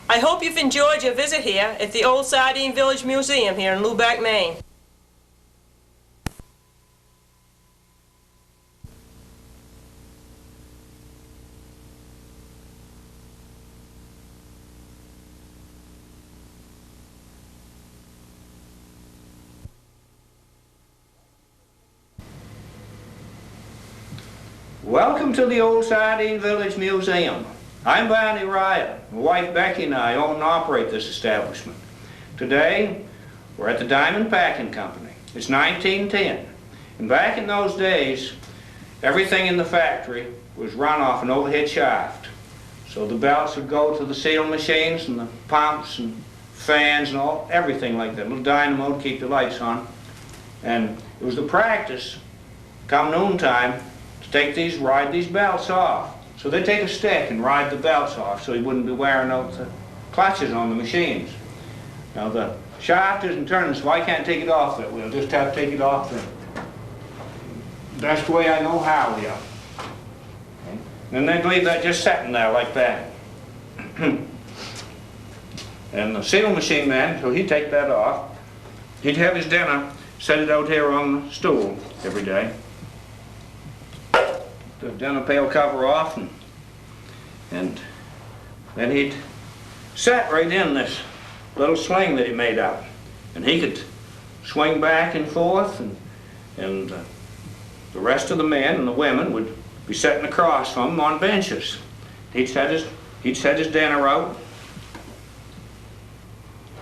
I hope you've enjoyed your visit here at the Old Sardine Village Museum here in Lubec, Maine. Welcome to the Old Sardine Village Museum. I'm Barney Rier. My wife Becky and I own and operate this establishment. Today, we're at the Diamond Packing Company. It's 1910. And back in those days, everything in the factory was run off an overhead shaft. So the belts would go to the seal machines and the pumps and fans and everything like that. A little dynamo to keep the lights on. And it was the practice, come noontime, to ride these belts off. So they'd take a stick and ride the belts off so he wouldn't be wearing out the clutches on the machines. Now the shaft isn't turning, so I can't take it off that way. I'll just have to take it off the best way I know how here. Okay. And then they'd leave that just sitting there like that. And the seal machine man, so he'd take that off. He'd have his dinner, set it out here on the stool every day. The dinner pail cover off and then he'd sat right in this little sling that he made out. And he could swing back and forth, and the rest of the men and the women would be sitting across from him on benches. He'd set his dinner out,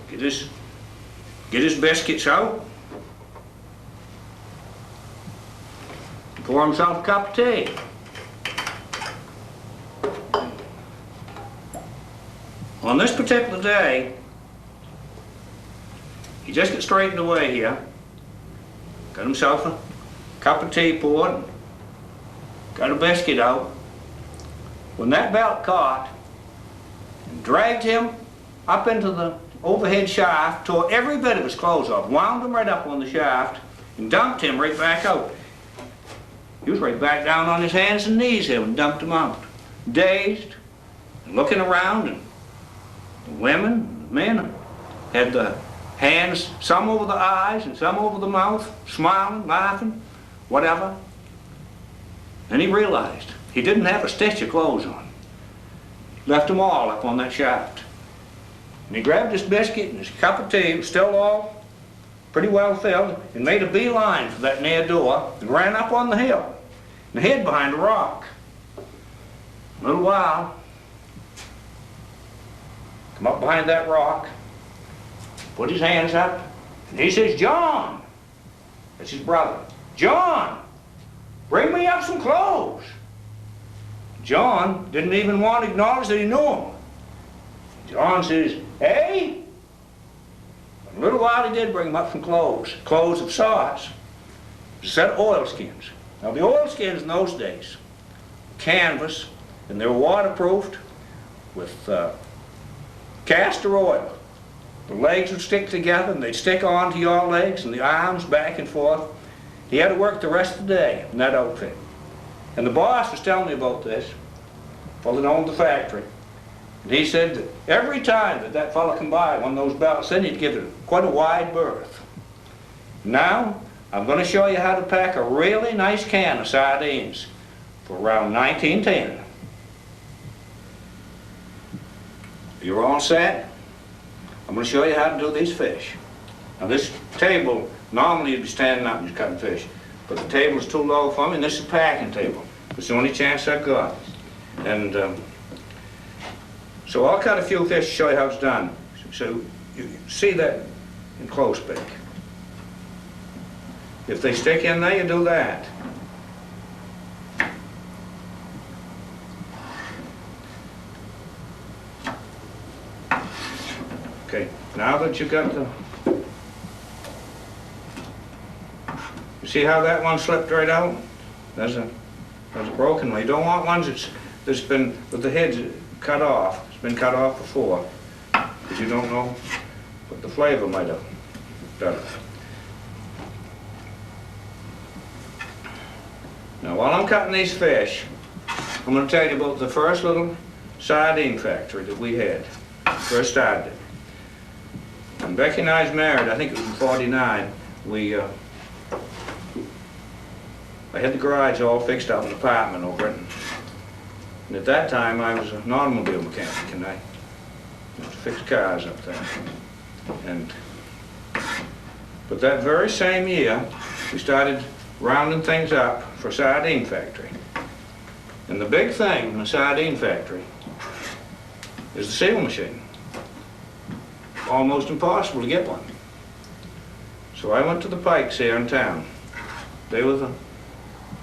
get his biscuits out, pour himself a cup of tea. On this particular day, he just got straightened away here, got himself a cup of tea poured, got a biscuit out, when that belt caught and dragged him up into the overhead shaft, tore every bit of his clothes off, wound him right up on the shaft, and dumped him right back out. He was right back down on his hands and knees here and dumped him out, dazed, and looking around, and the women and the men had the hands, some over the eyes and some over the mouth, smiling, laughing, whatever. And he realized he didn't have a stitch of clothes on. Left them all up on that shaft. And he grabbed his biscuit and his cup of tea, it was still all pretty well filled, and made a beeline for that near door and ran up on the hill and hid behind a rock. A little while, come up behind that rock, put his hands up, and he says, "John," that's his brother, "John, bring me up some clothes." John didn't even want to acknowledge that he knew him. John says, "Hey?" In a little while he did bring him up some clothes of sorts, a set of oilskins. Now the oilskins in those days, canvas, and they were waterproofed with castor oil. The legs would stick together and they'd stick onto your legs and the arms back and forth. He had to work the rest of the day in that outfit. And the boss was telling me about this, fellow that owned the factory. And he said that every time that that fellow come by one of those belts, then he'd give it quite a wide berth. Now, I'm going to show you how to pack a really nice can of sardines for around 1910. You're all set? I'm going to show you how to do these fish. Now this table, normally you'd be standing up and just cutting fish, but the table is too low for me, and this is a packing table. It's the only chance I've got. And so I'll cut a few fish to show you how it's done. So you see that in close pick. If they stick in there, you do that. Okay, now that you've got the... You see how that one slipped right out? There's a broken one. You don't want ones that's been, with the heads cut off. It's been cut off before, because you don't know what the flavor might have done. Now while I'm cutting these fish, I'm going to tell you about the first little sardine factory that we had. First started it. When Becky and I was married, I think it was in '49, I had the garage all fixed up in an apartment over it. And at that time I was an automobile mechanic, and I used to fix cars up there. But that very same year, we started rounding things up for a sardine factory. And the big thing in a sardine factory is the seal machine. Almost impossible to get one. So I went to the Pikes here in town. They were the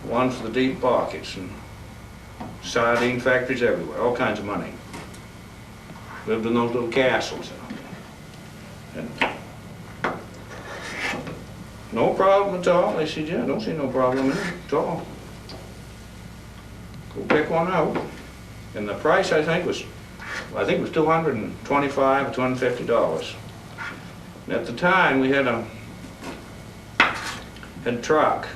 one for the deep pockets, and sardine factories everywhere, all kinds of money. Lived in those little castles. And no problem at all. They said, "Yeah, I don't see no problem in it at all. Go pick one out." And the price, I think, was $225 or $250. And at the time, we had a truck,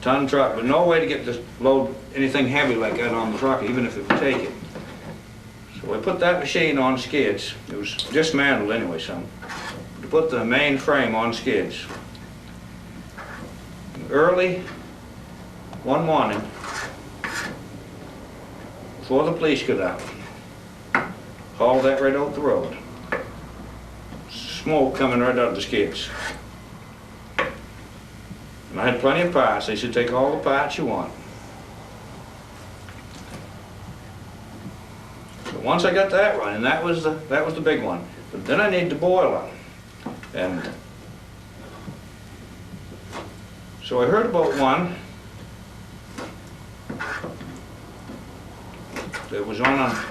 ton truck, but no way to get this load anything heavy like that on the truck, even if it would take it. So we put that machine on skids. It was dismantled anyway, some. To put the main frame on skids. And early one morning, before the police got out, hauled that right out the road. Smoke coming right out of the skids. And I had plenty of parts. They said, take all the parts you want. But once I got that running, that was the big one. But then I need the boiler. And so I heard about one that was on a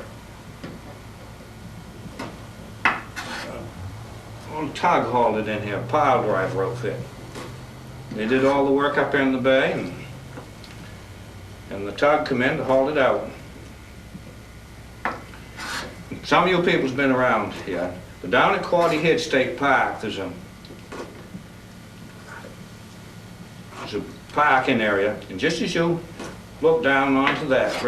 old tug hauled it in here, pile driver outfit. They did all the work up in the bay, and the tug come in to haul it out. Some of you people's been around here, but down at Quaddy Head State Park, there's a parking area, and just as you look down onto that,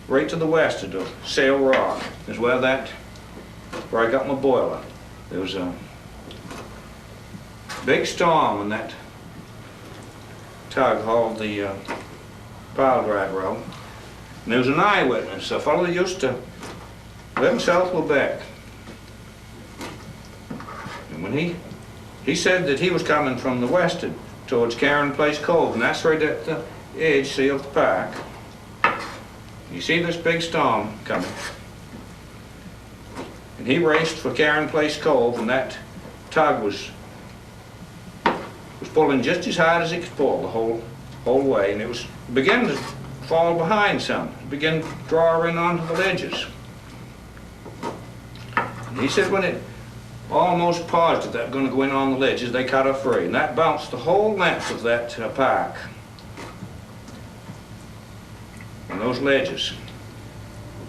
right to the west of the Sail Rock, is where I got my boiler. There was a big storm when that tug hauled the pile driver out. And there was an eyewitness, a fellow that used to live in South Lubec. And when he said that he was coming from the west towards Karen Place Cove, and that's right at the edge, see, of the park. You see this big storm coming. And he raced for Karen Place Cove, and that tug was pulling just as hard as it could pull the whole way, and it began to fall behind some. It began drawing onto the ledges. And he said when it almost paused at that, going to go in on the ledges, they cut her free, and that bounced the whole length of that park on those ledges.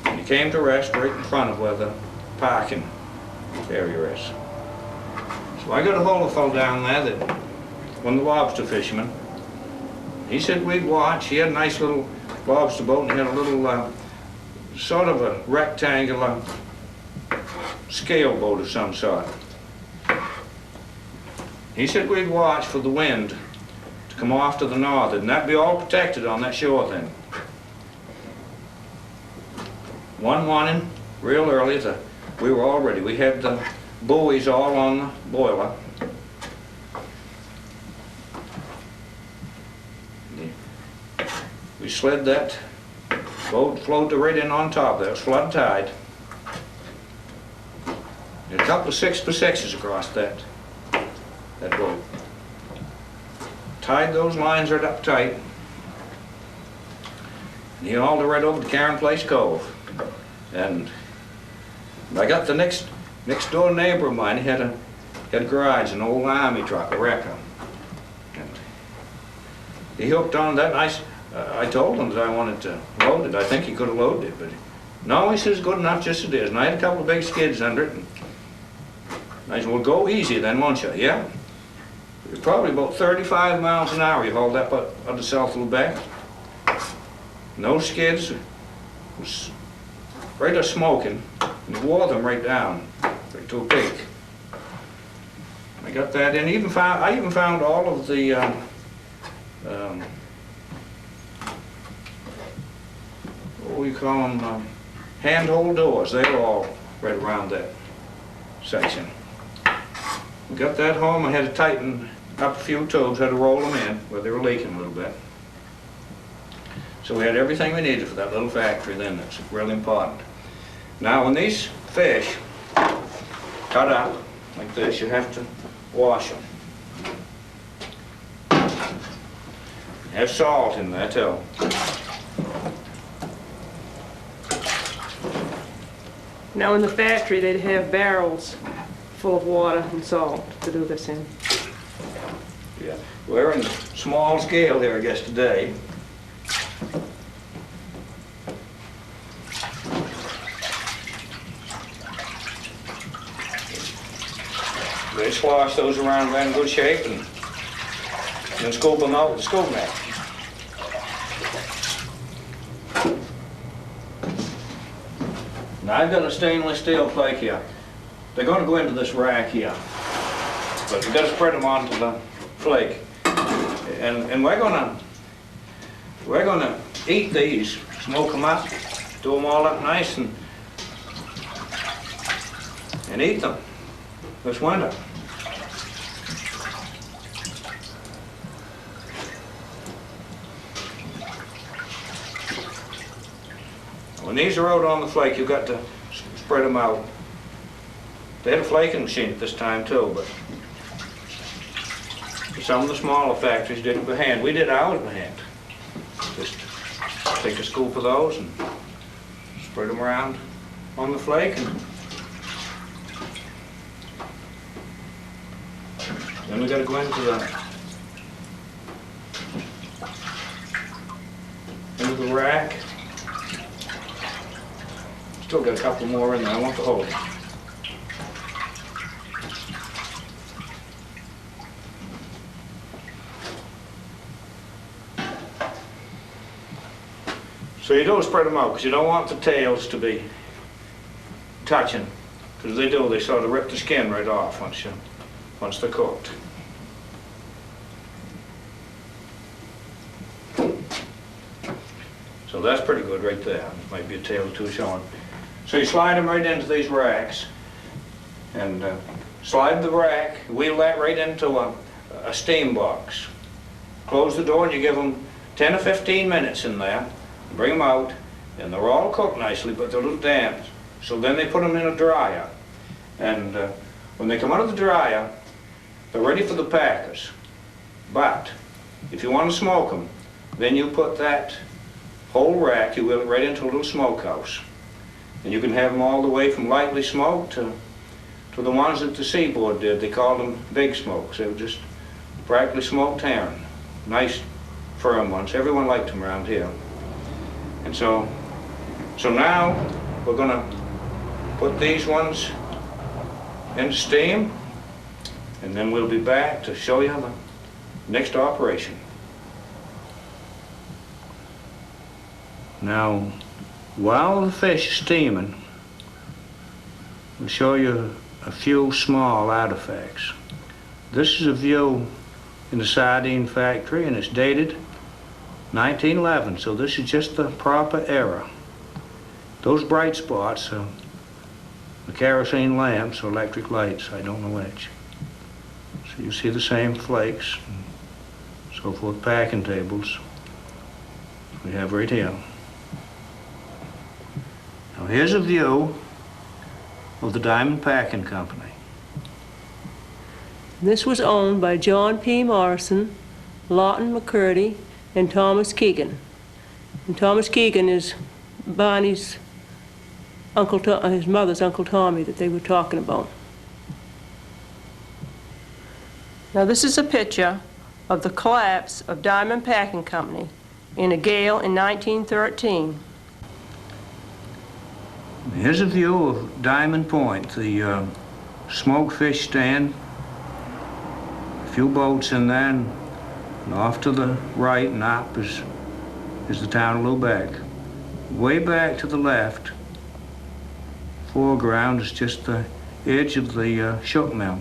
And he came to rest right in front of where the parking area is. So I got a hold of a fellow down there that one of the lobster fishermen. He said we'd watch. He had a nice little lobster boat, and he had a little sort of a rectangular scale boat of some sort. He said we'd watch for the wind to come off to the northern, and that'd be all protected on that shore then. One morning, real early, we were all ready. We had the buoys all on the boiler. We slid that boat, floated right in on top. That was flood tide. And a couple of 6x6s across that boat. Tied those lines right up tight. And he hauled it right over to Karen Place Cove. And I got the next door neighbor of mine. He had a garage, an old army truck, a wrecker. And he hooked on that nice. I told him that I wanted to load it. I think he could have loaded it, but no, he says good enough just as it is. And I had a couple of big skids under it. And I said, well, go easy then, won't you? Yeah. It was probably about 35 miles an hour. You hauled that up out of South Lubec. And those skids was right a smoking, and you wore them right down, right to a peak. I got that in. I even found all of the what do you call them? Handhold doors. They were all right around that section. We got that home. I had to tighten up a few tubes. Had to roll them in where they were leaking a little bit. So we had everything we needed for that little factory then. That's really important. Now when these fish cut up like this, you have to wash them. Have salt in there too. Now in the factory they'd have barrels full of water and salt to do this in. Yeah, we're in small scale here, I guess, today. They swash those around in good shape and then scoop them out with a scoop net. Now I've got a stainless steel plate here. They're going to go into this rack here, but we've got to spread them onto the flake. And we're gonna eat these, smoke them up, do them all up nice, and and eat them this winter. When these are out on the flake, you've got to spread them out. They had a flaking machine at this time too, but some of the smaller factories did it by hand. We did ours by hand. Just take a scoop of those and spread them around on the flake, and then we got to go into the rack. Still got a couple more in there. I want the whole. So you don't spread them out because you don't want the tails to be touching, because they do, they sort of rip the skin right off once they're cooked. So that's pretty good right there. Might be a tail or two showing. So you slide them right into these racks, and slide the rack, wheel that right into a steam box. Close the door and you give them 10 or 15 minutes in there. Bring them out, and they're all cooked nicely, but they're a little damp. So then they put them in a dryer, and when they come out of the dryer, they're ready for the packers. But if you want to smoke them, then you put that whole rack, you wheel it right into a little smokehouse, and you can have them all the way from lightly smoked to the ones that the seaboard did. They called them big smokes. They were just practically smoked herring, nice firm ones. Everyone liked them around here. And so now we're going to put these ones in steam, and then we'll be back to show you the next operation. Now, while the fish is steaming, we'll show you a few small artifacts. This is a view in the sardine factory, and it's dated 1911, so this is just the proper era. Those bright spots are the kerosene lamps or electric lights, I don't know which. So you see the same flakes and so forth, packing tables we have right here. Now here's a view of the Diamond Packing Company. This was owned by John P. Morrison, Lawton McCurdy, and Thomas Keegan. And Thomas Keegan is Barney's uncle, his mother's Uncle Tommy that they were talking about. Now this is a picture of the collapse of Diamond Packing Company in a gale in 1913. Here's a view of Diamond Point, the smoked fish stand, a few boats in there, and off to the right and up is the town of Lubec. Way back to the left, foreground is just the edge of the shook mill.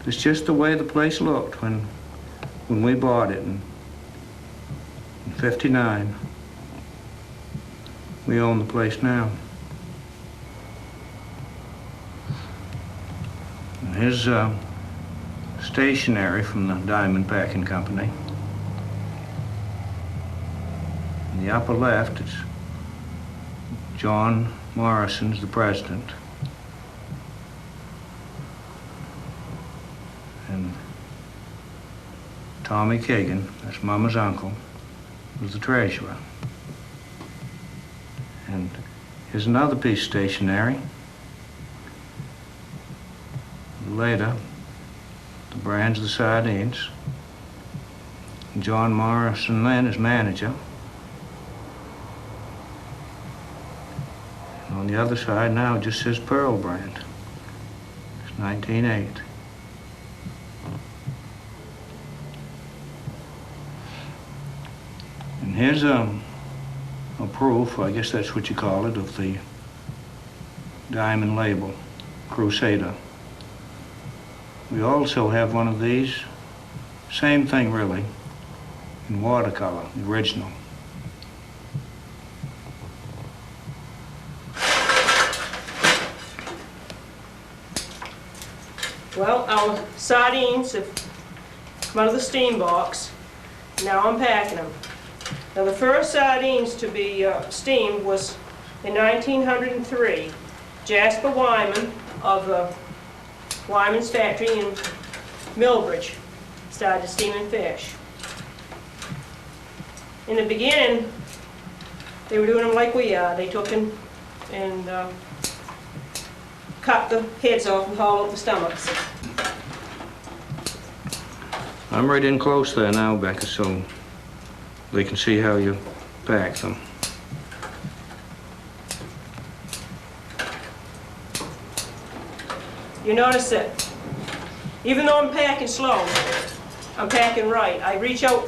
It's just the way the place looked when we bought it in '59. We own the place now. And here's stationery from the Diamond Packing Company. In the upper left, it's John Morrison's the president. And Tommy Kagan, that's Mama's uncle, was the treasurer. And here's another piece of stationery. Later, the brands of the sardines. John Morrison then is manager. And on the other side now it just says Pearl brand. It's 1908. And here's a proof, I guess that's what you call it, of the diamond label, Crusader. We also have one of these, same thing really, in watercolor, the original. Well, our sardines have come out of the steam box. Now I'm packing them. Now the first sardines to be steamed was in 1903. Jasper Wyman of Wyman's factory in Millbridge started steaming fish. In the beginning, they were doing them like we are. They took and cut the heads off and hauled out the stomachs. I'm right in close there now, Becky, so they can see how you pack them. You notice that even though I'm packing slow, I'm packing right. I reach out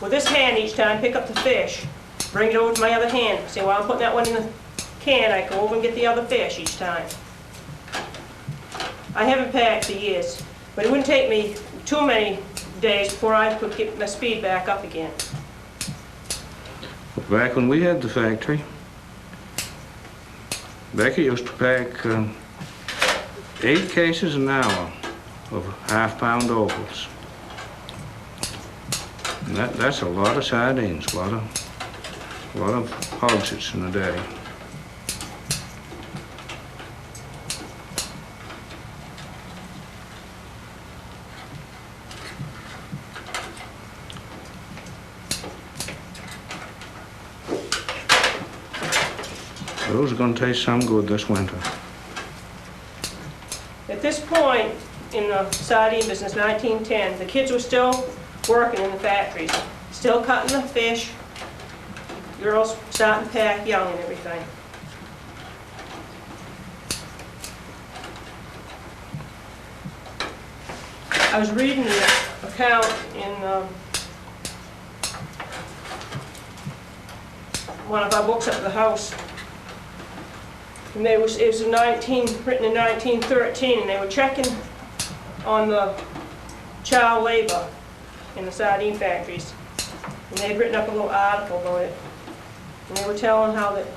with this hand each time, pick up the fish, bring it over to my other hand. See, while I'm putting that one in the can, I go over and get the other fish each time. I haven't packed for years, but it wouldn't take me too many days before I could get my speed back up again. Back when we had the factory, Becky used to pack 8 cases an hour of half-pound opals. And that's a lot of sardines, a lot of hogsheads in a day. Those are going to taste some good this winter. At this point in the sardine business, 1910, the kids were still working in the factories, still cutting the fish, girls starting to pack young and everything. I was reading the account in one of our books up at the house. And it was written in 1913, and they were checking on the child labor in the sardine factories. And they had written up a little article about it. And they were telling how that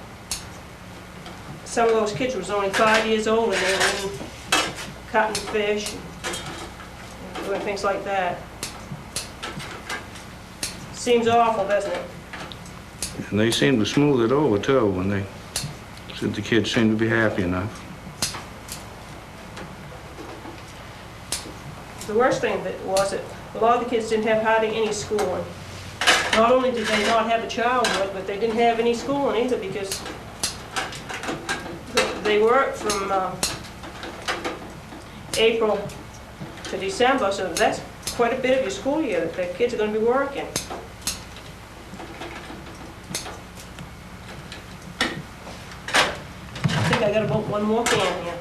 some of those kids was only 5 years old and they were in cutting fish and doing things like that. Seems awful, doesn't it? And they seemed to smooth it over, too, when they said the kids seemed to be happy enough. The worst thing was that a lot of the kids didn't have hardly any schooling. Not only did they not have a childhood, but they didn't have any schooling either because they worked from April to December, so that's quite a bit of your school year that the kids are going to be working. I think I got about one more can here.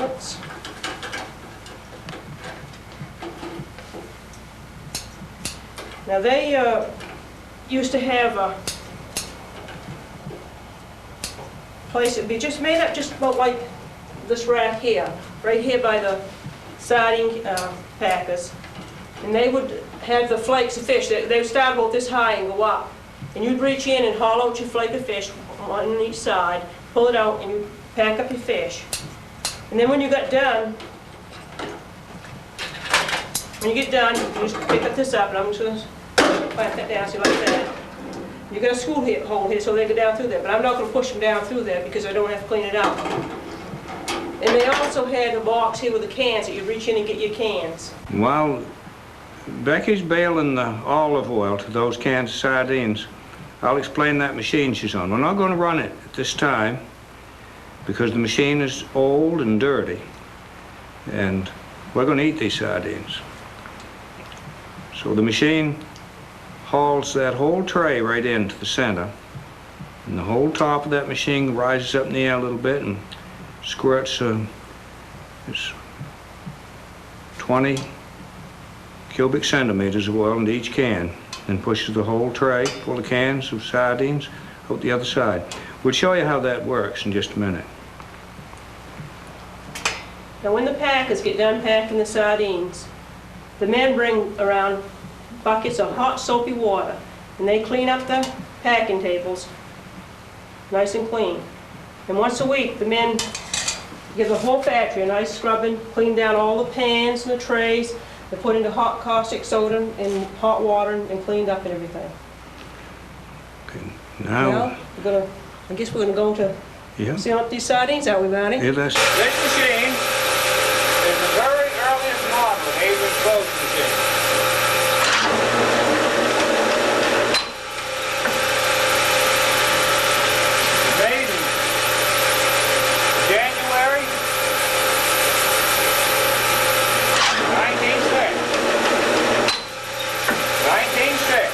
Oops. Now they used to have a place that would be just made up just about like this rack here, right here by the sardine packers. And they would have the flakes of fish. They would start about this high and go up. And you'd reach in and haul out your flake of fish, one on each side, pull it out, and you'd pack up your fish. And then when you got done, you just pick up this up, and I'm just going to clamp that down, so like that. You got a screw hole here so they go down through there, but I'm not going to push them down through there because I don't have to clean it out. And they also had a box here with the cans that you reach in and get your cans. While Becky's baling the olive oil to those cans of sardines, I'll explain that machine she's on. We're not going to run it at this time because the machine is old and dirty, and we're going to eat these sardines. So the machine hauls that whole tray right into the center, and the whole top of that machine rises up in the air a little bit and squirts 20 cubic centimeters of oil into each can, and pushes the whole tray full of cans of sardines out the other side. We'll show you how that works in just a minute. Now when the packers get done packing the sardines, the men bring around buckets of hot soapy water, and they clean up the packing tables nice and clean. And once a week, the men give the whole factory a nice scrubbing, clean down all the pans and the trays. They put into hot caustic soda and hot water and cleaned up and everything. Okay. Now, Well, I guess we're gonna go to yeah. seal up these sardines, are we, Barney? This machine is the very earliest model of Avery's clothes machine. Made in January 1906. 1906.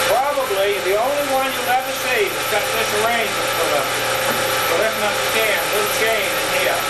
Probably the only one you'll ever see that's got this arrangement for lifting up the can, little chain in here.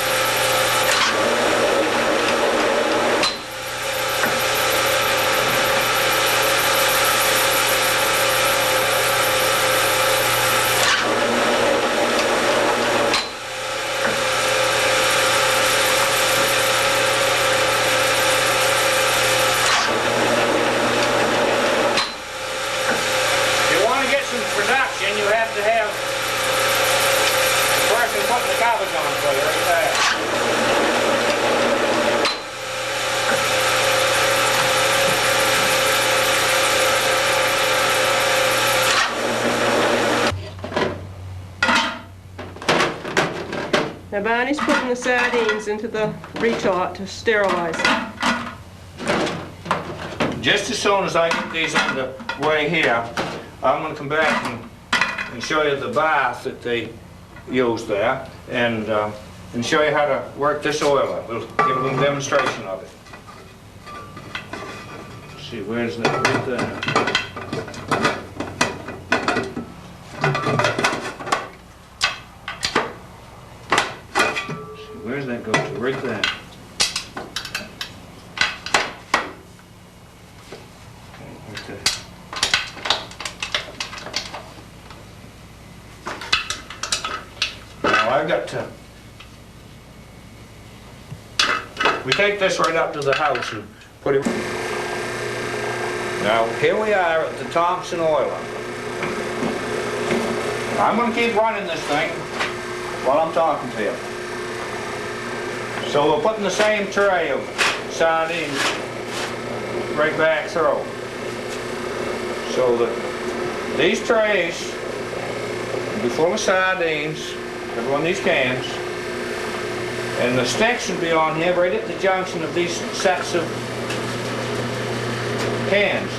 Production, you have to have the person putting the covers on for you right there. Now Barney's putting the sardines into the retort to sterilize them. Just as soon as I get these on the way here, I'm going to come back and show you the bath that they use there, and show you how to work this oil up. We'll give a little demonstration of it. Let's see, where's that right there? Let's see, where's that go to? Right there. Right there. I've got to, we take this right up to the house and put it, now here we are at the Thompson oiler. I'm going to keep running this thing while I'm talking to you. So we're putting the same tray of sardines right back through. So that these trays will be full of sardines. Every one of these cans, and the sticks will be on here right at the junction of these sets of cans.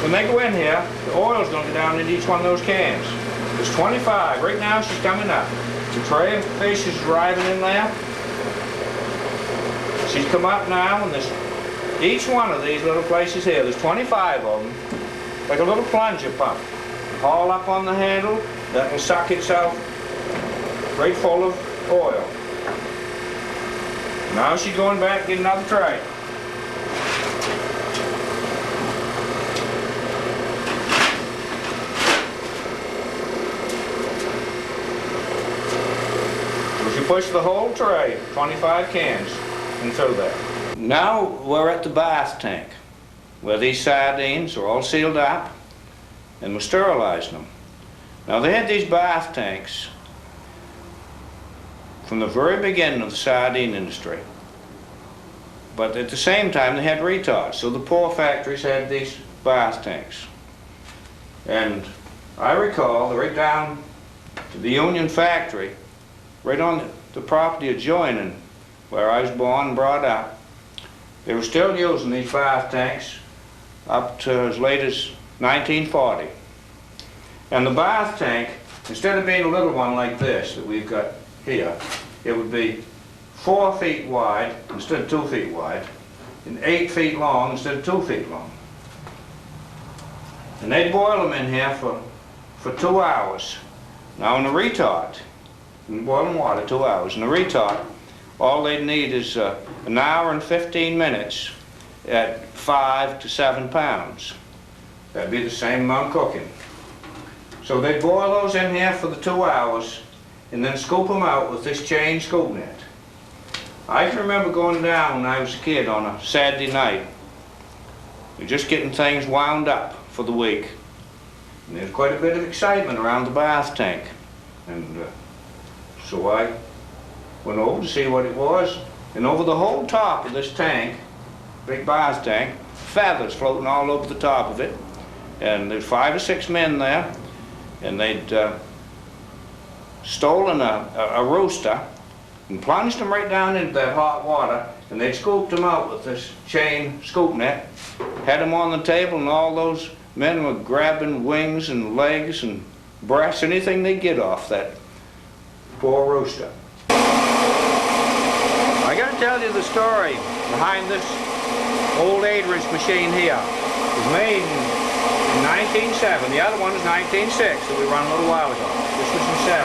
When they go in here, the oil's going to go down into each one of those cans. There's 25. Right now she's coming up. The tray of fish is arriving in there. She's come up now, and there's each one of these little places here, there's 25 of them, like a little plunger pump. Haul up on the handle, that will suck itself right full of oil. Now she's going back to get another tray. So she pushed the whole tray, 25 cans, and through there. Now we're at the bath tank, where these sardines are all sealed up, and we're sterilizing them. Now they had these bath tanks from the very beginning of the sardine industry. But at the same time they had retards, so the poor factories had these bath tanks. And I recall right down to the Union factory, right on the property adjoining where I was born and brought up, they were still using these bath tanks up to as late as 1940. And the bath tank, instead of being a little one like this that we've got here, it would be 4 feet wide instead of 2 feet wide, and 8 feet long instead of 2 feet long. And they'd boil them in here for 2 hours. Now in the retard, boiling water 2 hours. In the retard, all they'd need is an hour and 15 minutes at 5 to 7 pounds. That'd be the same amount cooking. So they'd boil those in here for the 2 hours and then scoop them out with this chain scoop net. I can remember going down when I was a kid on a Saturday night. We're just getting things wound up for the week. And there's quite a bit of excitement around the bath tank. And so I went over to see what it was. And over the whole top of this tank, big bath tank, feathers floating all over the top of it. And there's 5 or 6 men there. And they'd stolen a rooster and plunged them right down into that hot water, and they'd scooped them out with this chain scoop net, had them on the table, and all those men were grabbing wings and legs and breasts, anything they get off that poor rooster. I gotta tell you the story behind this old 8-inch machine here. It was made in 1907. The other one was 1906 that we run a little while ago. This was in 7.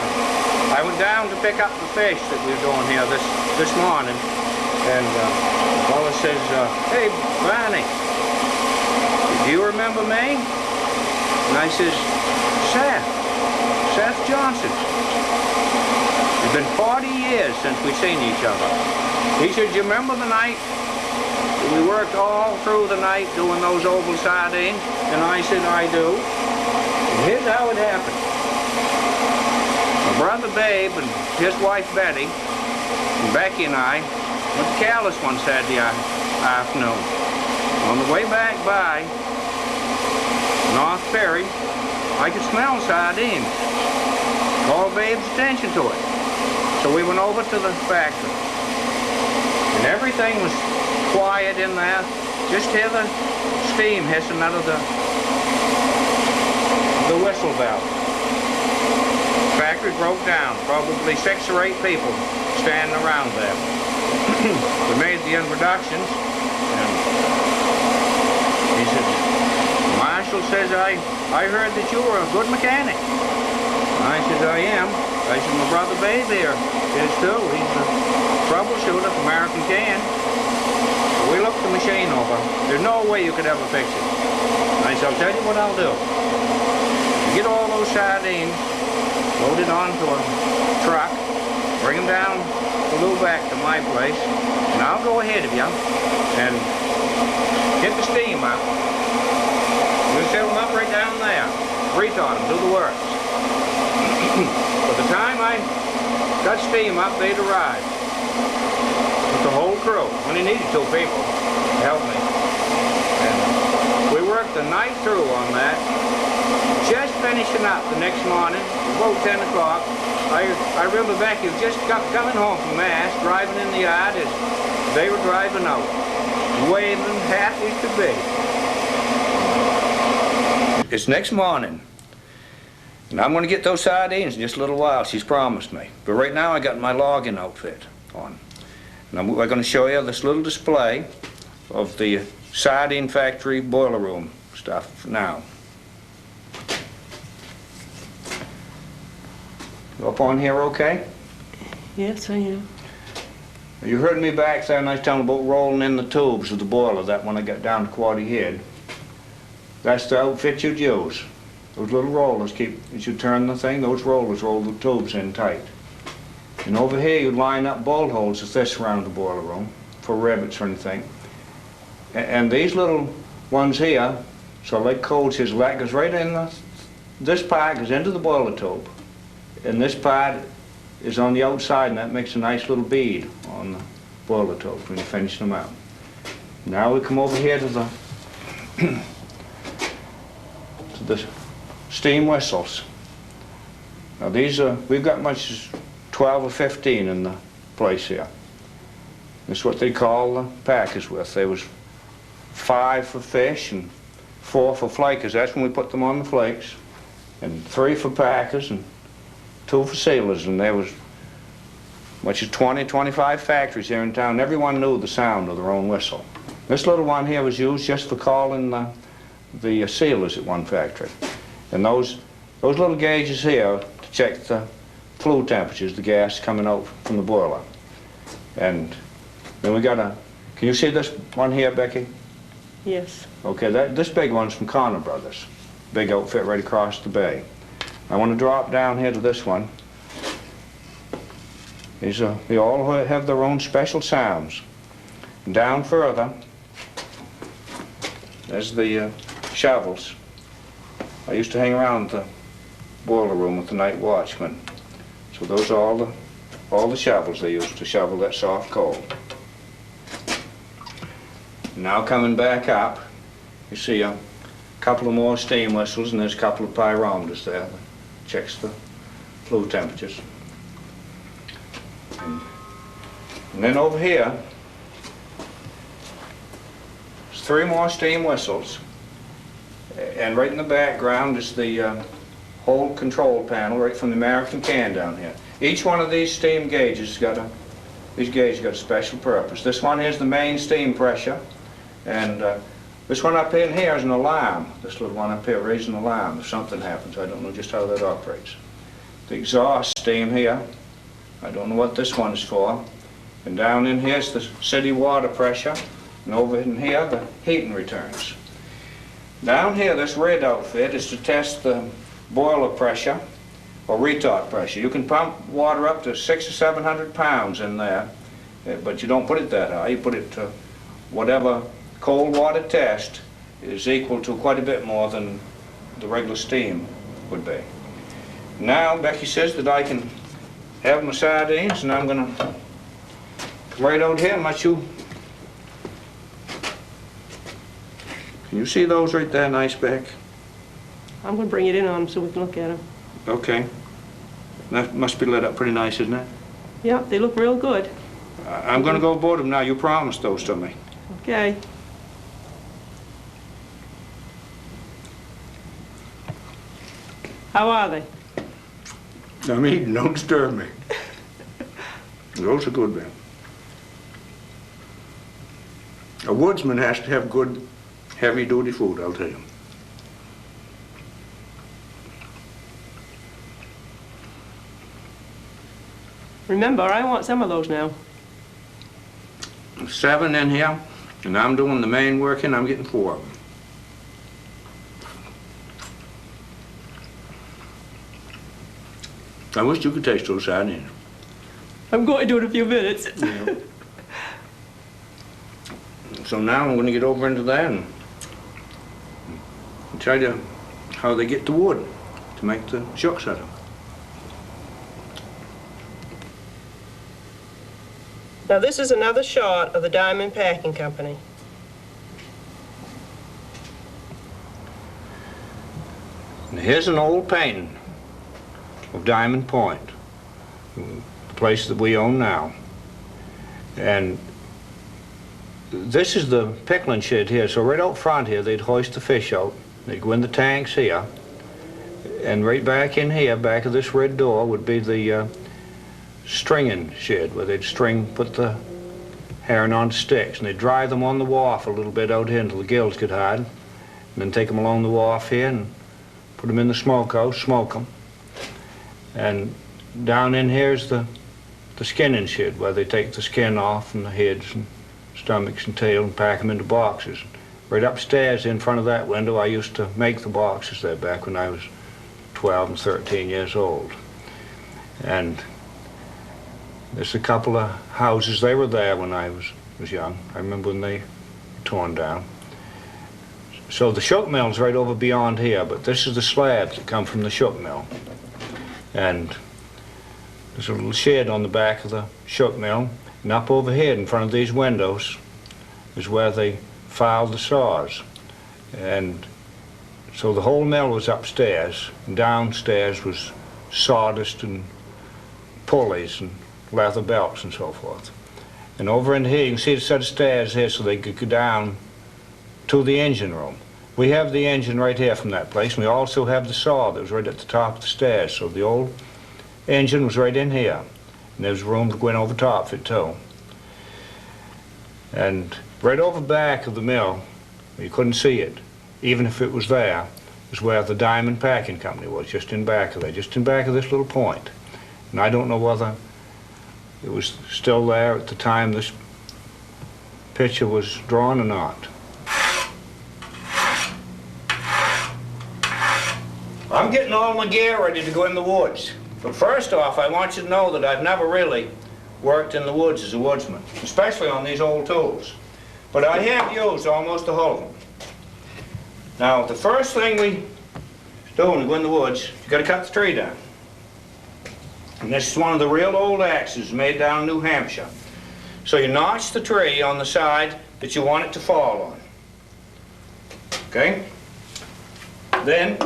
I went down to pick up the fish that we were doing here this morning, and the fellow says, "Hey, Barney, do you remember me?" And I says, Seth Johnson. It's been 40 years since we've seen each other. He said, "Do you remember the night that we worked all through the night doing those oval sardines?" And I said, "I do." And here's how it happened. My brother Babe and his wife Betty and Becky and I went to Callis one Saturday afternoon. On the way back by North Ferry, I could smell sardines. Called Babe's attention to it. So we went over to the factory. And everything was quiet in there. Just hear the steam hissing out of the whistle valve. The factory broke down. Probably 6 or 8 people standing around there. We made the introductions, and he said, "Marshall says, I heard that you were a good mechanic." And I said, "I am." I said, "My brother Babe here is too. He's a troubleshooter from American Can." So we looked the machine over. There's no way you could ever fix it. And I said, "I'll tell you what I'll do. You get all those sardines loaded onto a truck, bring them down to Lubec to my place, and I'll go ahead of you and get the steam out. We'll set them up right down there. Retard them, do the works." By the time I got steam up, they'd arrived. With the whole crew. Only needed 2 people to help me. And we worked the night through on that. Just finishing up the next morning, about 10 o'clock, I remember Becky was just coming home from Mass, driving in the yard as they were driving out, waving, happy to be. It's next morning, and I'm going to get those sardines in just a little while. She's promised me. But right now I got my logging outfit on. And we're going to show you this little display of the sardine factory boiler room stuff now. Up on here okay? Yes, I am. You heard me back there and I was telling about rolling in the tubes of the boiler, that when I got down to Quaddy Head. That's the outfit you'd use. Those little rollers as you turn the thing, those rollers roll the tubes in tight. And over here you'd line up bolt holes as this around the boiler room for rivets or anything. And these little ones here, so like codes, his leg goes right in this part goes into the boiler tube. And this part is on the outside, and that makes a nice little bead on the boiler tube when you finish them out. Now we come over here to the steam whistles. Now these are, we've got much as 12 or 15 in the place here. This is what they call the packers with. There was 5 for fish and 4 for flakers. That's when we put them on the flakes. And 3 for packers and 2 for sealers. And there was much as 20, 25 factories here in town. Everyone knew the sound of their own whistle. This little one here was used just for calling the sealers at one factory. And those little gauges here to check the flue temperatures, the gas coming out from the boiler. And then we got can you see this one here, Becky? Yes. Okay, this big one's from Connor Brothers. Big outfit right across the bay. I want to drop down here to this one. They all have their own special sounds. Down further, there's the shovels. I used to hang around the boiler room with the night watchman. So those are all the shovels they used to shovel that soft coal. Now coming back up, you see a couple of more steam whistles, and there's a couple of pyrometers there that checks the flue temperatures. And then over here, there's 3 more steam whistles, and right in the background is the whole control panel right from the American can down here. Each one of these steam gauges got a special purpose. This one is the Maine steam pressure, and this one up in here is an alarm. This little one up here raises an alarm if something happens. I don't know just how that operates. The exhaust steam here, I don't know what this one is for. And down in here is the city water pressure, and over in here the heating returns. Down here, this red outfit is to test the boiler pressure or retort pressure. You can pump water up to 600 or 700 pounds in there, but you don't put it that high. You put it to whatever cold water test is equal to quite a bit more than the regular steam would be. Now Becky says that I can have my sardines, and I'm going to come right out here and let you. Can you see those right there, nice, Beck? I'm going to bring it in on them so we can look at them. Okay. That must be lit up pretty nice, isn't it? Yeah, they look real good. I'm going to go aboard them now. You promised those to me. Okay. How are they? I'm eating. Don't disturb me. Those are good, man. A woodsman has to have good, heavy-duty food, I'll tell you. Remember, I want some of those now. 7 in here, and I'm doing the main work, and I'm getting 4 of them. I wish you could taste those sardines. I'm going to do it in a few minutes. Yeah. So now I'm going to get over into that and tell you how they get the wood to make the shucks out of. Now this is another shot of the Diamond Packing Company. And here's an old painting of Diamond Point, the place that we own now. And this is the pickling shed here. So right out front here, they'd hoist the fish out. They'd go in the tanks here. And right back in here, back of this red door, would be the stringing shed where they'd put the herring on sticks. And they'd dry them on the wharf a little bit out here until the gills get hard. And then take them along the wharf here and put them in the smokehouse, smoke them. And down in here's the skinning shed where they take the skin off and the heads and stomachs and tail and pack them into boxes. Right upstairs in front of that window, I used to make the boxes there back when I was 12 and 13 years old. And there's a couple of houses, they were there when I was young. I remember when they were torn down. So the shuck mill's right over beyond here, but this is the slabs that come from the shuck mill. And there's a little shed on the back of the shuck mill. And up over here in front of these windows is where they filed the saws. And so the whole mill was upstairs, and downstairs was sawdust and pulleys and leather belts and so forth. And over in here, you can see a set of stairs here so they could go down to the engine room. We have the engine right here from that place, and we also have the saw that was right at the top of the stairs. So the old engine was right in here. And there's room to go in over top of it too. And right over back of the mill, you couldn't see it, even if it was there, is where the Diamond Packing Company was, just in back of there, just in back of this little point. And I don't know whether it was still there at the time this picture was drawn or not. I'm getting all my gear ready to go in the woods. But first off, I want you to know that I've never really worked in the woods as a woodsman, especially on these old tools. But I have used almost all of them. Now, the first thing we do when we go in the woods, you got to cut the tree down. And this is one of the real old axes made down in New Hampshire. So you notch the tree on the side that you want it to fall on. Okay? Then,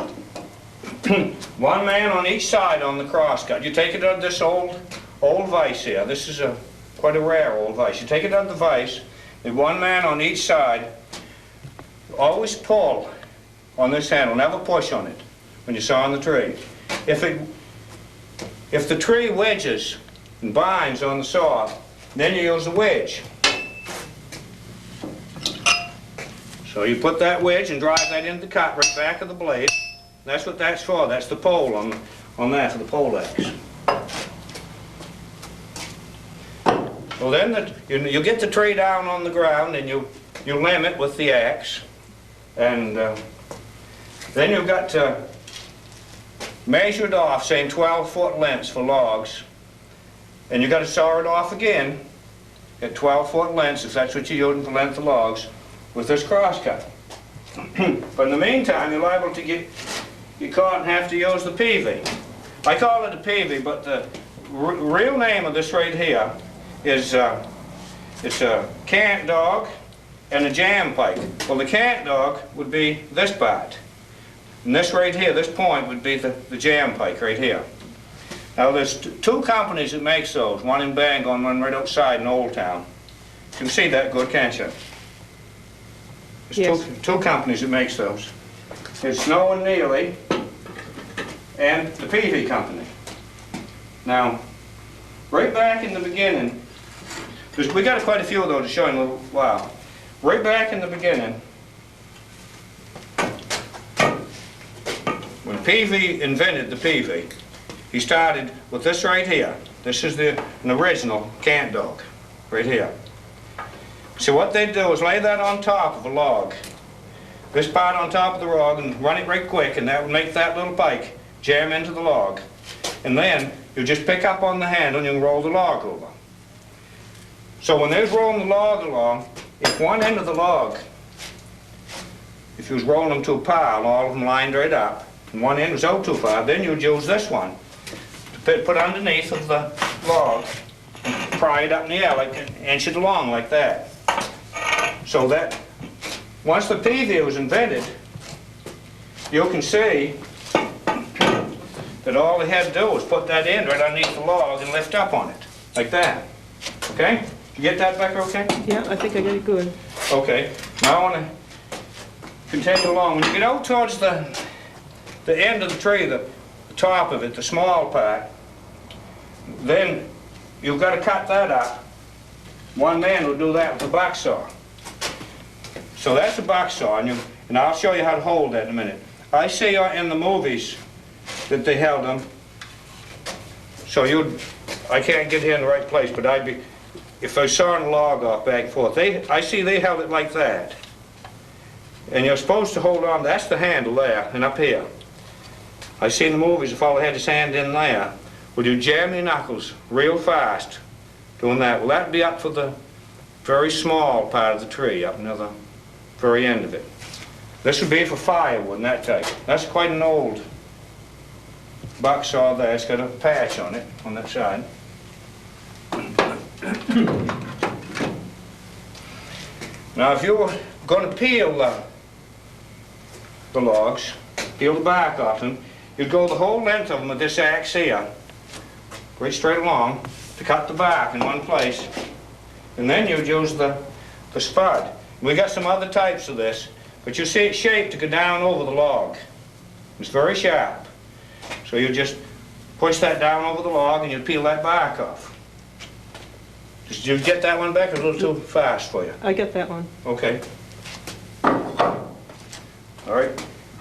one man on each side on the crosscut. You take it out of this old vise here. This is quite a rare old vise. You take it out of the vise, and one man on each side. Always pull on this handle, never push on it when you're sawing the tree. If the tree wedges and binds on the saw, then you use the wedge. So you put that wedge and drive that into the cut right back of the blade. That's what that's for. That's the pole on that, for the pole axe. Well, then you get the tree down on the ground and you limb it with the axe. And then you've got to measure it off, saying 12-foot lengths for logs. And you've got to saw it off again at 12-foot lengths, if that's what you're using for length of logs, with this crosscut. But in the meantime, you're liable to get caught and have to use the PV. I call it a PV, but the real name of this right here is it's a cant dog and a jam pike. Well, the cant dog would be this part. And this right here, this point, would be the jam pike right here. Now, there's two companies that makes those, one in Bangor and one right outside in Old Town. You can see that good, can't you? There's Yes. two companies that makes those. It's Snow and Neely and the PV company. Now, right back in the beginning, we got quite a few of those to show you in a little while. Right back in the beginning, when PV invented the PV, he started with this right here. This is an original cant dog, right here. So what they do is lay that on top of a log. This part on top of the log and run it right quick, and that would make that little pike jam into the log. And then you just pick up on the handle and you can roll the log over. So when they was rolling the log along, if one end of the log, if you was rolling them to a pile, all of them lined right up, and one end was out too far, then you'd use this one to put underneath of the log and pry it up in the air, like an inch it along like that. So that once the PV was invented, you can see that all they had to do was put that end right underneath the log and lift up on it, like that. Okay? You get that, Becky, okay? Yeah, I think I got it good. Okay. Now I want to continue along. When you get out towards the end of the tree, the top of it, the small part, then you've got to cut that up. One man will do that with a box saw. So that's a box saw, and I'll show you how to hold that in a minute. I see in the movies that they held them. So I can't get here in the right place, but if I saw a log off back and forth, I see they held it like that. And you're supposed to hold on, that's the handle there, and up here. I see in the movies, a fellow had his hand in there. Well, you jam your knuckles real fast doing that. Well, that'd be up for the very small part of the tree, up near the very end of it. This would be for firewood and that type. That's quite an old box saw there. It's got a patch on it, on that side. Now, if you were going to peel the logs, peel the bark off them, you'd go the whole length of them with this axe here, right straight along, to cut the bark in one place. And then you'd use the spud. We got some other types of this, but you see it's shaped to go down over the log. It's very sharp. So you just push that down over the log and you peel that bark off. Did you get that one back? A little too fast for you. I got that one. Okay. All right.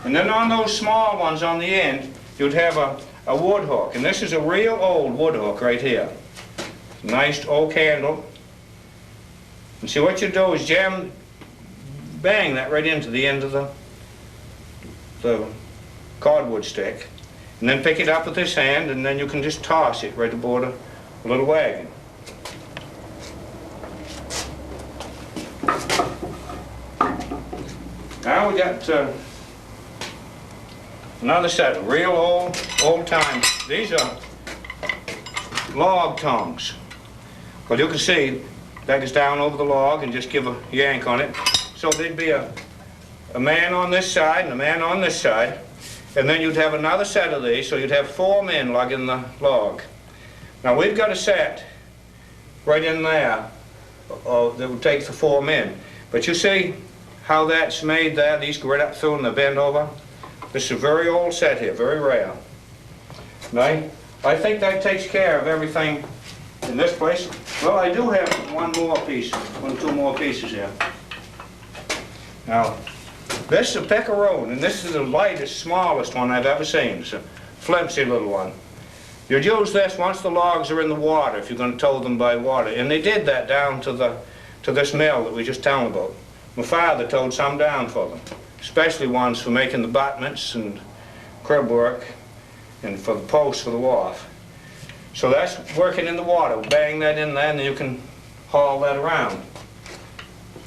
And then on those small ones on the end, you'd have a wood hook. And this is a real old wood hook right here. Nice oak handle. And see, what you do is bang that right into the end of the cordwood stick, and then pick it up with this hand, and then you can just toss it right aboard a little wagon. Now we got another set of real old time. These are log tongs. Well, you can see that goes down over the log and just give a yank on it. So there'd be a man on this side and a man on this side, and then you'd have another set of these, so you'd have 4 men lugging the log. Now we've got a set right in there that would take the 4 men. But you see how that's made there? These go right up through and they're bent over. This is a very old set here, very rare. Now, I think that takes care of everything in this place. Well, I do have one, 2 more pieces here. Now, this is a picaroon, and this is the lightest, smallest one I've ever seen. It's a flimsy little one. You'd use this once the logs are in the water, if you're going to tow them by water. And they did that down to this mill that we just told about. My father towed some down for them, especially ones for making the battments and crib work and for the posts for the wharf. So that's working in the water. Bang that in there and then you can haul that around.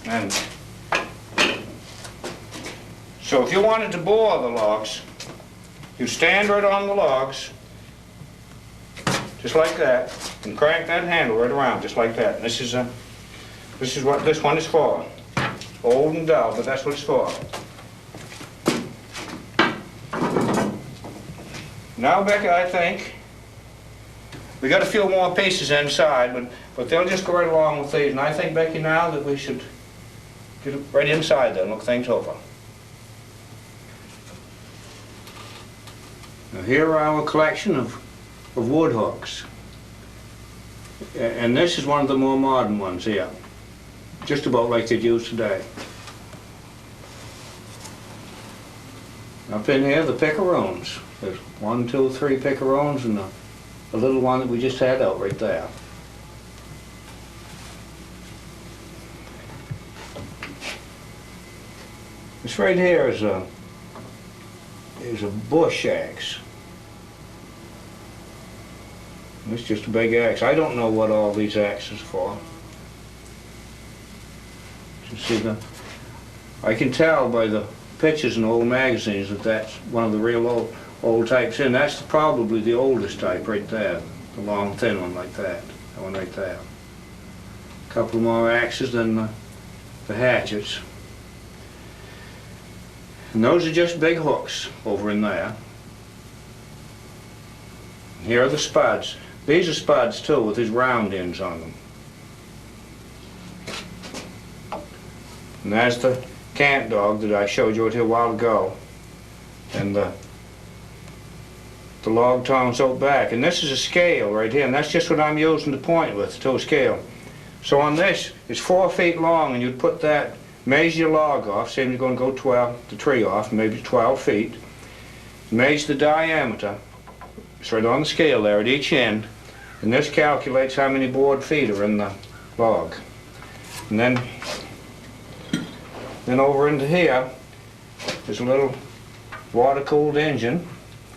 And so if you wanted to bore the logs, you stand right on the logs, just like that, and crank that handle right around, just like that. And this is what this one is for. Old and dull, but that's what it's for. Now, Becky, I think we got a few more pieces inside, but they'll just go right along with these. And I think, Becky, now that we should get right inside there and look things over. Now, here are our collection of wood hooks. And this is one of the more modern ones here. Just about like they'd use today. Up in here, the picaroons. There's 1, 2, 3 picaroons and a little one that we just had out right there. This right here is a bush axe. It's just a big axe. I don't know what all these axes are for. You see I can tell by the pictures in old magazines that that's one of the real old types, and that's probably the oldest type right there, the long thin one like that one right there. A couple more axes than the hatchets, and those are just big hooks over in there. Here are the spuds. These are spuds too, with these round ends on them. And there's the cant dog that I showed you out here a while ago. And the log tongs out back. And this is a scale right here, and that's just what I'm using to point with, to a scale. So on this, it's 4 feet long, and you'd put that, measure your log off, say you're going to go the tree off, maybe 12 feet. Measure the diameter. It's right on the scale there at each end. And this calculates how many board feet are in the log. And then over into here, there's a little water-cooled engine.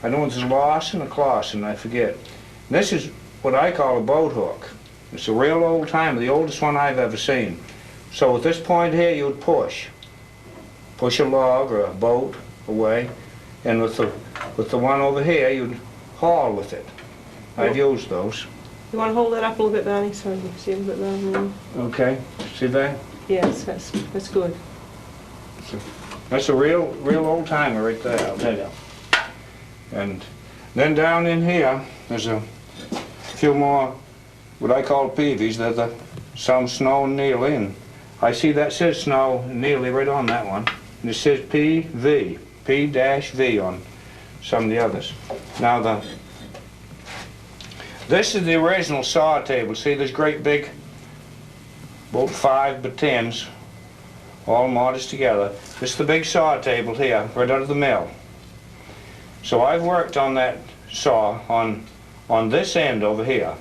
I know there's a Lawson, a Clawson, I forget. And this is what I call a boat hook. It's a real old timer, the oldest one I've ever seen. So at this point here, you'd push a log or a boat away, and with the one over here, you'd haul with it. I've used those. You want to hold that up a little bit, Barney, so you can see a little bit better? Okay, see that? Yes, that's good. That's a real old timer right there, I'll tell you. And then down in here, there's a few more what I call peavies. There's some snow and nearly, and I see that says snow and nearly right on that one. And it says PV, P-V on some of the others. Now this is the original saw table. See, there's great big, about 5 by 10s, all mortised together. This is the big saw table here, right out of the mill. So I've worked on that saw on this end over here.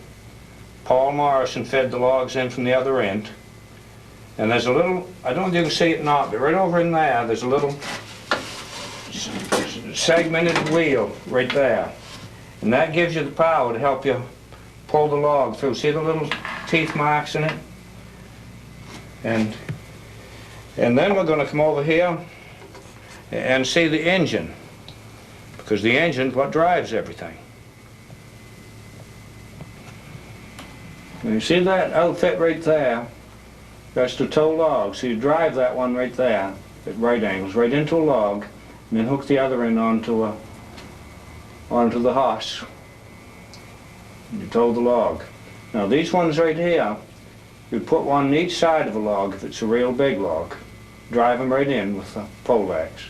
Paul Morrison fed the logs in from the other end. And there's a little, I don't know if you can see it or not, but right over in there, there's a little segmented wheel right there. And that gives you the power to help you pull the log through. See the little teeth marks in it? And then we're going to come over here and see the engine, because the engine's what drives everything. And you see that outfit right there? That's the tow log. So you drive that one right there at right angles, right into a log, and then hook the other end onto the horse. And you tow the log. Now these ones right here, you put one on each side of a log if it's a real big log. Drive them right in with a pole axe.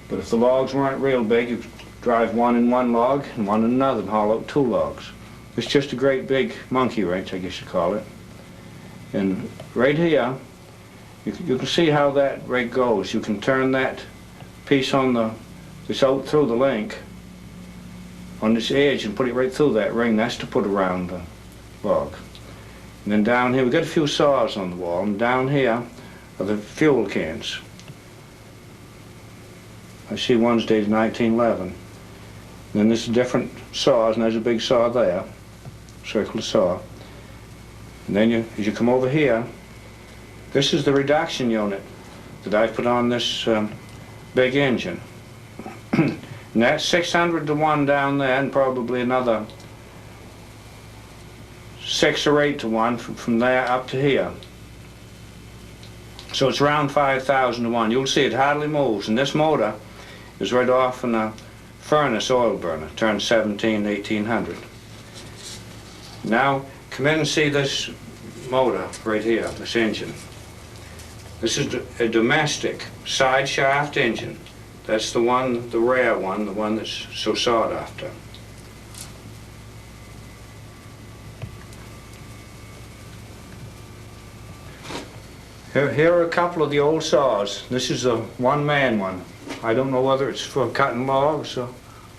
But if the logs weren't real big, you drive one in one log and one in another and haul out 2 logs. It's just a great big monkey wrench, I guess you call it. And right here, you can see how that rig goes. You can turn that piece on that's out through the link on this edge and put it right through that ring. That's to put around the log. And then down here, we've got a few saws on the wall, and down here are the fuel cans. I see one's dated 1911. And then there's different saws, and there's a big saw there, circular saw. And then as you come over here, this is the reduction unit that I put on this big engine. And that's 600 to 1 down there, and probably another 6 or 8 to 1 from there up to here. So it's around 5,000 to 1. You'll see it hardly moves, and this motor is right off in a furnace oil burner, turned 1800. Now come in and see this motor right here, this engine. This is a domestic side shaft engine. That's the one, the rare one, the one that's so sought after. Here are a couple of the old saws. This is a one-man one. I don't know whether it's for cutting logs or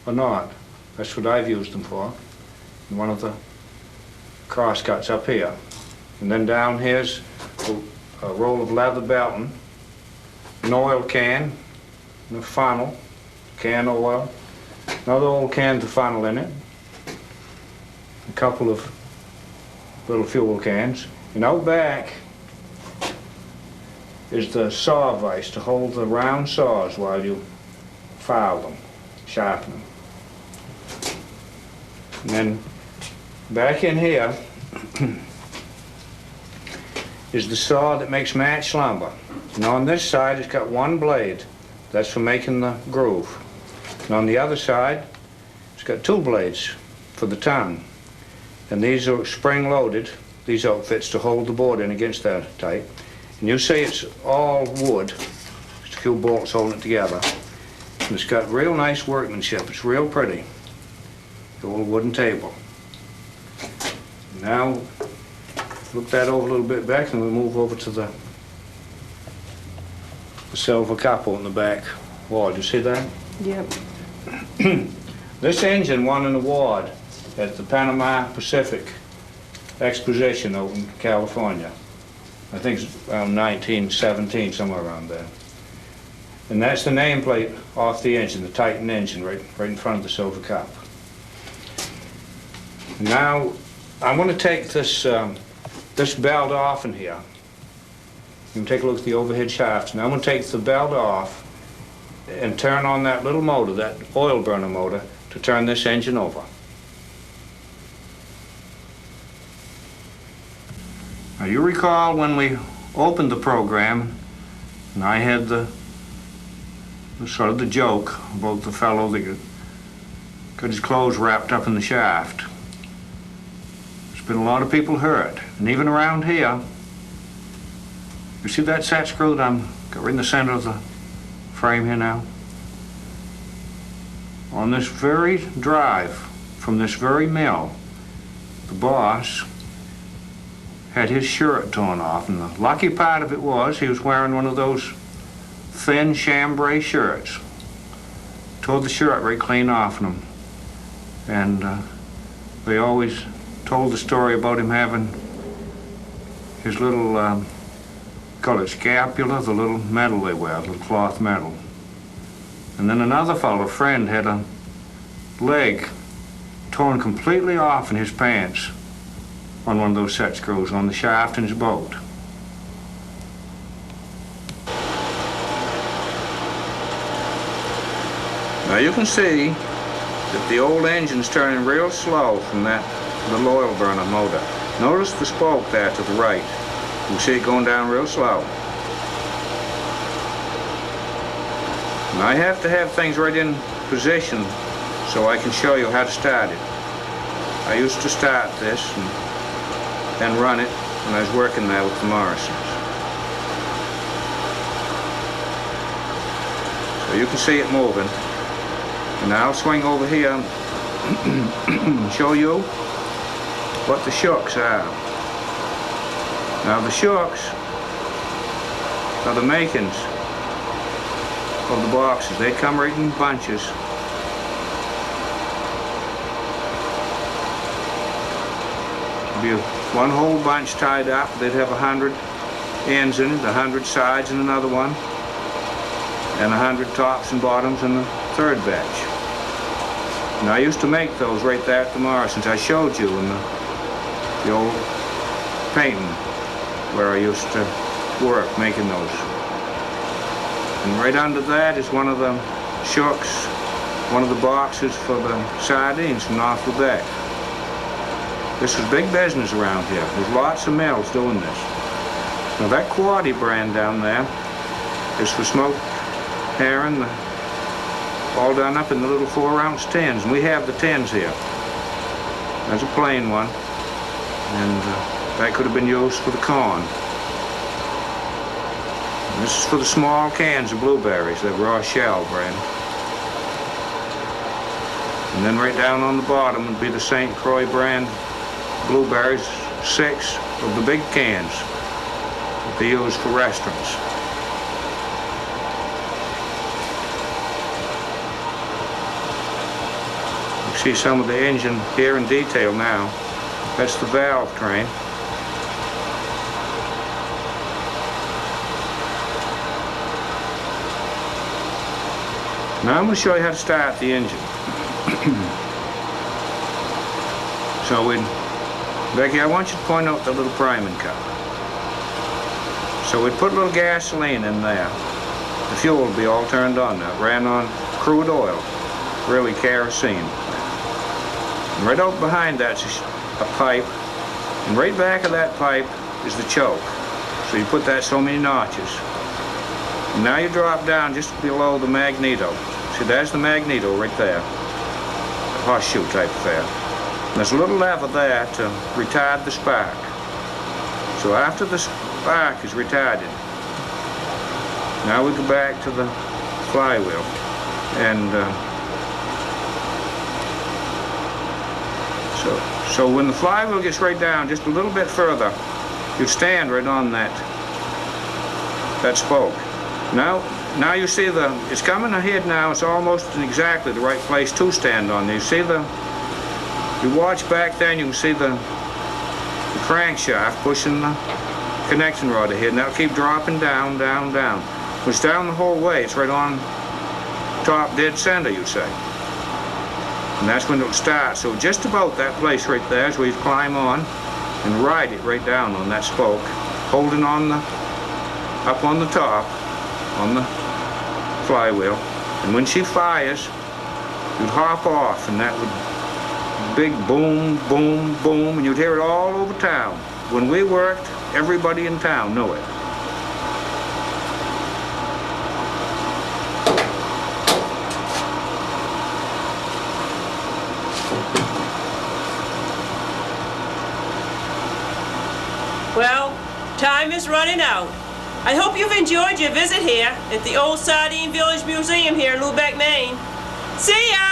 not. That's what I've used them for. And one of the cross cuts up here. And then down here's a roll of leather belting, an oil can, and a funnel, can of oil, another old can to funnel in it, a couple of little fuel cans, and out back is the saw vise to hold the round saws while you file them, sharpen them. And then back in here is the saw that makes match lumber. And on this side it's got one blade. That's for making the groove. And on the other side it's got 2 blades for the tongue. And these are spring-loaded, these outfits, to hold the board in against that tight. And you see it's all wood, just a few bolts holding it together. And it's got real nice workmanship. It's real pretty, the old wooden table. Now look that over a little bit back, and we'll move over to the silver couple in the back wall. Do you see that? Yep. This engine won an award at the Panama Pacific Exposition out in California. I think it's around 1917, somewhere around there. And that's the nameplate off the engine, the Titan engine, right in front of the silver cup. Now I'm going to take this this belt off in here. You can take a look at the overhead shafts. Now I'm going to take the belt off and turn on that little motor, that oil burner motor, to turn this engine over. Now you recall when we opened the program, and I had the sort of the joke about the fellow that got his clothes wrapped up in the shaft. There's been a lot of people hurt, and even around here. You see that set screw that I'm got right in the center of the frame here now? On this very drive from this very mill, the boss had his shirt torn off, and the lucky part of it was he was wearing one of those thin chambray shirts. Tore the shirt right clean off him. And they always told the story about him having his little, call it scapula, the little medal they wear, the little cloth medal. And then another fellow, a friend, had a leg torn completely off in his pants on one of those set screws on the shaft in his boat. Now you can see that the old engine's turning real slow from that little oil burner motor. Notice the spoke there to the right. You can see it going down real slow. And I have to have things right in position so I can show you how to start it. I used to start this and then run it when I was working there with the Morrisons. So you can see it moving. And now I'll swing over here and show you what the shocks are. Now the shocks are the makings of the boxes. They come right in bunches. Be one whole bunch tied up. They'd have 100 ends in it, 100 sides in another one, and 100 tops and bottoms in the third batch. And I used to make those right there at the Morrisons. I showed you in the old painting where I used to work making those. And right under that is one of the shocks, one of the boxes for the sardines from North Lubec. This is big business around here. There's lots of mills doing this. Now that Quality brand down there is for smoked herring, all done up in the little 4-ounce tins. And we have the tins here. There's a plain one, and that could have been used for the corn. And this is for the small cans of blueberries, the raw shell brand. And then right down on the bottom would be the St. Croix brand blueberries, 6 of the big cans that they use for restaurants. You see some of the engine here in detail now. That's the valve train. Now I'm going to show you how to start the engine. So Becky, I want you to point out the little priming cup. So we'd put a little gasoline in there. The fuel will be all turned on now. It ran on crude oil, really kerosene. And right out behind that's a pipe, and right back of that pipe is the choke. So you put that so many notches. And now you drop down just below the magneto. See, there's the magneto right there. A horseshoe type affair. And there's a little lever there to retard the spark. So after the spark is retarded, now we go back to the flywheel. And so when the flywheel gets right down just a little bit further, you stand right on that spoke. Now you see it's coming ahead now. It's almost in exactly the right place to stand on. You see you watch back there and you can see the crankshaft pushing the connection rod ahead, and that'll keep dropping down, down, down. When it's down the whole way, it's right on top dead center, you say. And that's when it'll start. So just about that place right there is where you climb on and ride it right down on that spoke, holding on up on the top, on the flywheel. And when she fires, you'd hop off, and that would big boom, boom, boom, and you'd hear it all over town. When we worked, everybody in town knew it. Well, time is running out. I hope you've enjoyed your visit here at the Old Sardine Village Museum here in Lubec, Maine. See ya!